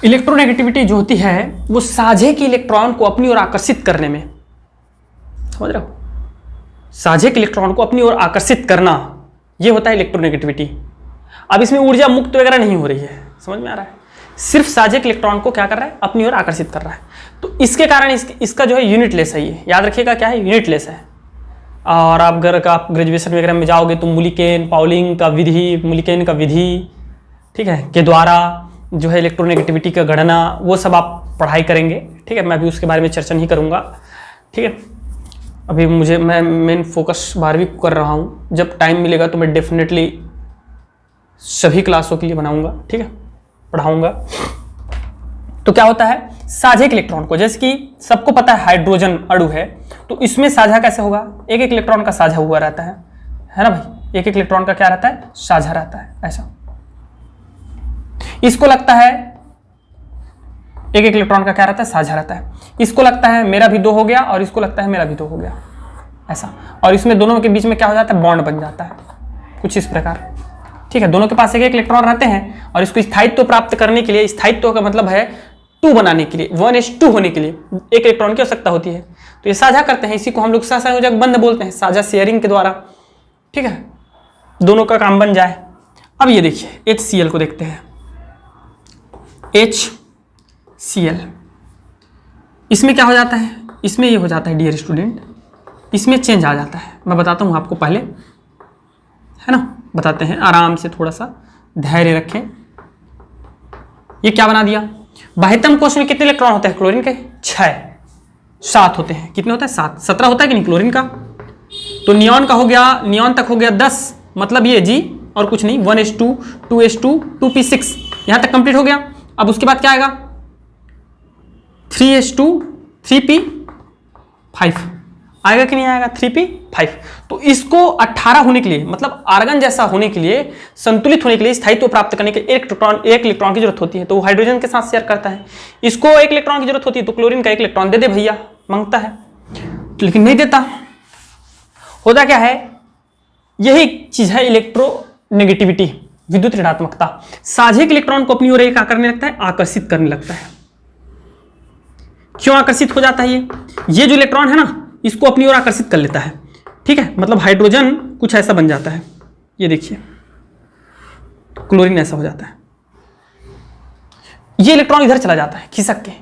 इलेक्ट्रोनेगेटिविटी जो होती है वो साझे के इलेक्ट्रॉन को अपनी ओर आकर्षित करने में, समझ रहे हो, साझे के इलेक्ट्रॉन को अपनी ओर आकर्षित करना, ये होता है इलेक्ट्रोनेगेटिविटी। अब इसमें ऊर्जा मुक्त वगैरह नहीं हो रही है, समझ में आ रहा है, सिर्फ साझे के इलेक्ट्रॉन को क्या कर रहा है, अपनी ओर आकर्षित कर रहा है। तो इसके कारण इसका जो है यूनिटलेस है, ये याद रखिएगा क्या है, यूनिटलेस है। और आप अगर आप ग्रेजुएशन वगैरह में जाओगे तो मुलिकेन पाउलिंग का विधि, मुलिकेन का विधि, ठीक है, के द्वारा जो है इलेक्ट्रोनेगेटिविटी का गणना, वो सब आप पढ़ाई करेंगे, ठीक है। मैं अभी उसके बारे में चर्चा नहीं करूँगा, ठीक है। अभी मैं मेन फोकस 12वीं को कर रहा हूँ, जब टाइम मिलेगा तो मैं डेफिनेटली सभी क्लासों के लिए बनाऊँगा, ठीक है, पढ़ाऊँगा। तो क्या होता है, साझे के इलेक्ट्रॉन को, जैसे कि सबको पता है हाइड्रोजन अणु है, तो इसमें साझा कैसे होगा, एक एक इलेक्ट्रॉन का साझा हुआ रहता है ना भाई, एक एक इलेक्ट्रॉन का क्या रहता है, साझा रहता है, ऐसा। इसको लगता है एक एक इलेक्ट्रॉन का क्या रहता है, साझा रहता है। इसको लगता है मेरा भी 2 हो गया और इसको लगता है मेरा भी 2 हो गया, ऐसा। और इसमें दोनों के बीच में क्या हो जाता है, बॉन्ड बन जाता है कुछ इस प्रकार, ठीक है। दोनों के पास एक एक इलेक्ट्रॉन रहते हैं और इसको स्थायित्व प्राप्त करने के लिए, स्थायित्व का मतलब है 2 बनाने के लिए, 1s2 होने के लिए एक इलेक्ट्रॉन की आवश्यकता होती है। तो ये साझा करते हैं, इसी को हम लोग सहसंयोजक बंध बोलते हैं, साझा शेयरिंग के द्वारा, ठीक है, दोनों का काम बन जाए। अब ये देखिए HCl को देखते हैं, HCl, इसमें क्या हो जाता है, इसमें ये हो जाता है डियर स्टूडेंट, इसमें चेंज आ जाता है। मैं बताता हूँ आपको पहले, है ना, बताते हैं आराम से, थोड़ा सा धैर्य रखें। ये क्या बना दिया, बाह्यतम कोश में कितने इलेक्ट्रॉन होते हैं क्लोरीन के, 7 होते हैं। कितने होते हैं, 7, 17 होता है कि नहीं क्लोरीन का। तो नियॉन का हो गया, नियॉन तक हो गया 10, मतलब ये G और कुछ नहीं, 1s2 2s2 2p6, यहां तक कंप्लीट हो गया। अब उसके बाद क्या आएगा, 3s2 3p5 आएगा कि नहीं आएगा, 3p5। तो इसको 18 होने के लिए, मतलब आर्गन जैसा होने के लिए, संतुलित होने के लिए, स्थायित्व प्राप्त करने के लिए एक इलेक्ट्रॉन की जरूरत होती है। तो वो हाइड्रोजन के साथ शेयर करता है। इसको 1 इलेक्ट्रॉन की जरूरत होती है, तो क्लोरीन का 1 इलेक्ट्रॉन दे दे भैया, मांगता है, लेकिन नहीं देता। होता क्या है, यही चीज है इलेक्ट्रोनेगेटिविटी, विद्युत ऋणात्मकता। साझे के इलेक्ट्रॉन को अपनी ओर क्या करने लगता है, आकर्षित करने लगता है। क्यों आकर्षित हो जाता है? ये जो इलेक्ट्रॉन है ना, इसको अपनी ओर आकर्षित कर लेता है, ठीक है। मतलब हाइड्रोजन कुछ ऐसा बन जाता है, ये देखिए क्लोरीन ऐसा हो जाता है। ये इलेक्ट्रॉन इधर चला जाता है खिसक के,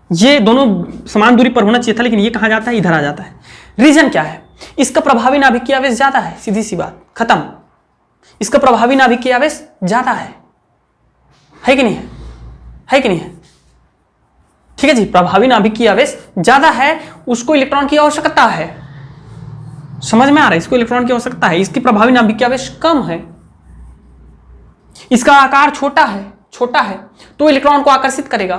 ये दोनों समान दूरी पर होना चाहिए था, लेकिन ये कहां जाता है? इधर आ जाता है। रीजन क्या है? इसका प्रभावी नाभिकीय आवेश ज्यादा है, सीधी सी बात, खत्म। इसका प्रभावी नाभिकीय आवेश ज्यादा है कि नहीं है? है कि नहीं है? ठीक है जी, प्रभावी नाभिकीय आवेश ज्यादा है, उसको इलेक्ट्रॉन की आवश्यकता है। समझ में आ रहा है? इसको इलेक्ट्रॉन की आवश्यकता है, इसकी प्रभावी नाभिकीय आवेश कम है, इसका आकार छोटा है, तो इलेक्ट्रॉन को आकर्षित करेगा।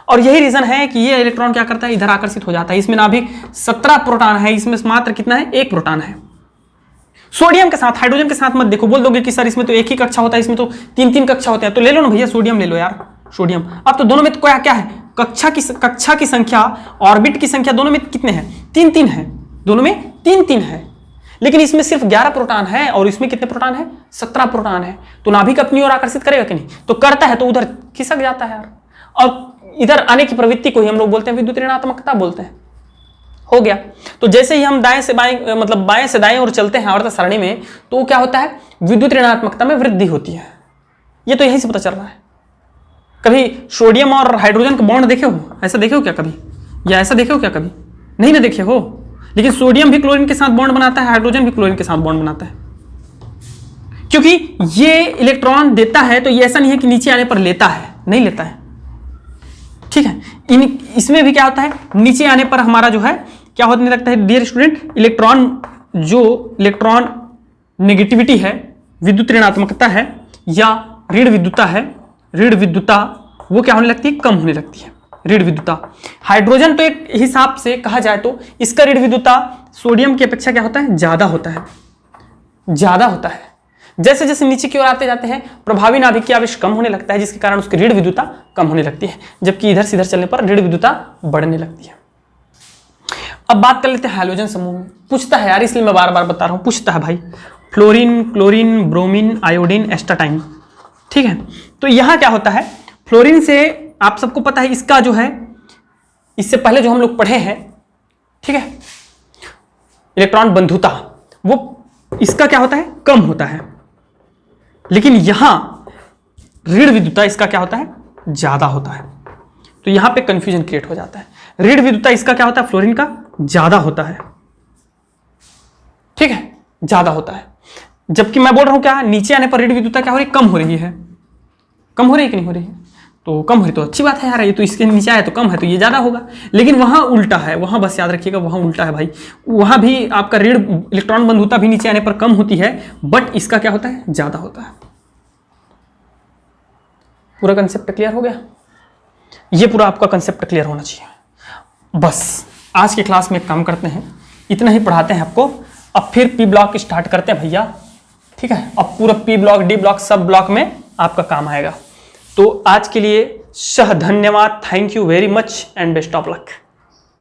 और यही रीजन है कि ये इलेक्ट्रॉन क्या करता है? इधर आकर्षित हो जाता है। इसमें नाभिक 17 प्रोटॉन है, इसमें मात्र कितना है? 1 प्रोटॉन है। सोडियम के साथ, हाइड्रोजन के साथ मत देखो, बोल दोगे कि सर इसमें तो एक ही कक्षा होता है, इसमें तो 3-3 कक्षा होते हैं। तो ले लो ना भैया, सोडियम ले लो यार, सोडियम। अब तो दोनों में तो क्या है? कक्षा की संख्या, ऑर्बिट की संख्या दोनों में कितने हैं? 3-3 है, दोनों में 3-3 है। लेकिन इसमें सिर्फ 11 प्रोटॉन है और इसमें कितने प्रोटॉन है? 17 प्रोटॉन है। तो नाभिक अपनी ओर आकर्षित करेगा कि नहीं? तो करता है, तो उधर खिसक जाता है यार। और इधर आने की प्रवृत्ति को ही हम लोग बोलते हैं विद्युत ऋणात्मकता बोलते हैं। हो गया। तो जैसे ही हम दाएं से बाएं, मतलब बाएं से दाएं और चलते हैं आवर्त सारणी में, तो क्या होता है? विद्युत ऋणात्मकता में वृद्धि होती है। ये तो यहीं से पता चल रहा है। कभी सोडियम और हाइड्रोजन का बॉन्ड देखे हो? ऐसा देखे हो क्या कभी? या ऐसा देखे हो क्या कभी? नहीं ना देखे हो। लेकिन सोडियम भी क्लोरीन के साथ बॉन्ड बनाता है, हाइड्रोजन भी क्लोरीन के साथ बॉन्ड बनाता है, क्योंकि ये इलेक्ट्रॉन देता है। तो ये ऐसा नहीं है कि नीचे आने पर लेता है, नहीं लेता है, ठीक है। इसमें भी क्या होता है? नीचे आने पर हमारा जो है क्या होने लगता है डियर स्टूडेंट? इलेक्ट्रॉन नेगेटिविटी है, विद्युत ऋणात्मकता है या ऋण विद्युता है, ऋण विद्युता वो क्या होने लगती है? कम होने लगती है, ऋण विद्युता। हाइड्रोजन तो एक हिसाब से कहा जाए तो इसका ऋण विद्युता सोडियम की अपेक्षा क्या होता है? ज्यादा होता है, ज्यादा होता है। जैसे जैसे नीचे की ओर आते जाते हैं, प्रभावी नाभिकीय आवेश कम होने लगता है, जिसके कारण उसकी ऋण विद्युता कम होने लगती है, जबकि इधर से इधर चलने पर ऋण विद्युता बढ़ने लगती है। अब बात कर लेते हैं हैलोजन समूह में। पूछता है यार, इसलिए मैं बार बार बता रहा हूं, पूछता है भाई, फ्लोरीन, क्लोरीन, ब्रोमीन, आयोडीन, एस्टाटाइन, ठीक है। तो यहां क्या होता है? फ्लोरीन से आप सबको पता है, इसका जो है, इससे पहले जो हम लोग पढ़े हैं, ठीक है, इलेक्ट्रॉन बंधुता, वो इसका क्या होता है? कम होता है। लेकिन यहां ऋण विद्युता इसका क्या होता है? ज्यादा होता है। तो यहां पे कंफ्यूजन क्रिएट हो जाता है। ऋण विद्युता इसका क्या होता है? फ्लोरीन का ज्यादा होता है, ठीक है, ज्यादा होता है। जबकि मैं बोल रहा हूं क्या, नीचे आने पर ऋण विद्युता क्या हो रही है? कम हो रही है। कम हो रही है कि नहीं हो रही है? तो कम हो रही तो अच्छी बात है यार, ये तो इसके नीचे आया तो कम है, तो ये ज्यादा होगा। लेकिन वहां उल्टा है, वहां बस याद रखिएगा, वहां उल्टा है भाई। वहां भी आपका ऋण इलेक्ट्रॉन बंधुता भी नीचे आने पर कम होती है, बट इसका क्या होता है? ज्यादा होता है। पूरा कंसेप्ट क्लियर हो गया? ये पूरा आपका कंसेप्ट क्लियर होना चाहिए। बस आज की क्लास में एक काम करते हैं, इतना ही पढ़ाते हैं आपको। अब फिर पी ब्लॉक स्टार्ट करते हैं भैया, ठीक है। अब पूरा पी ब्लॉक, डी ब्लॉक, सब ब्लॉक में आपका काम आएगा। तो आज के लिए धन्यवाद, thank you very much and best of luck.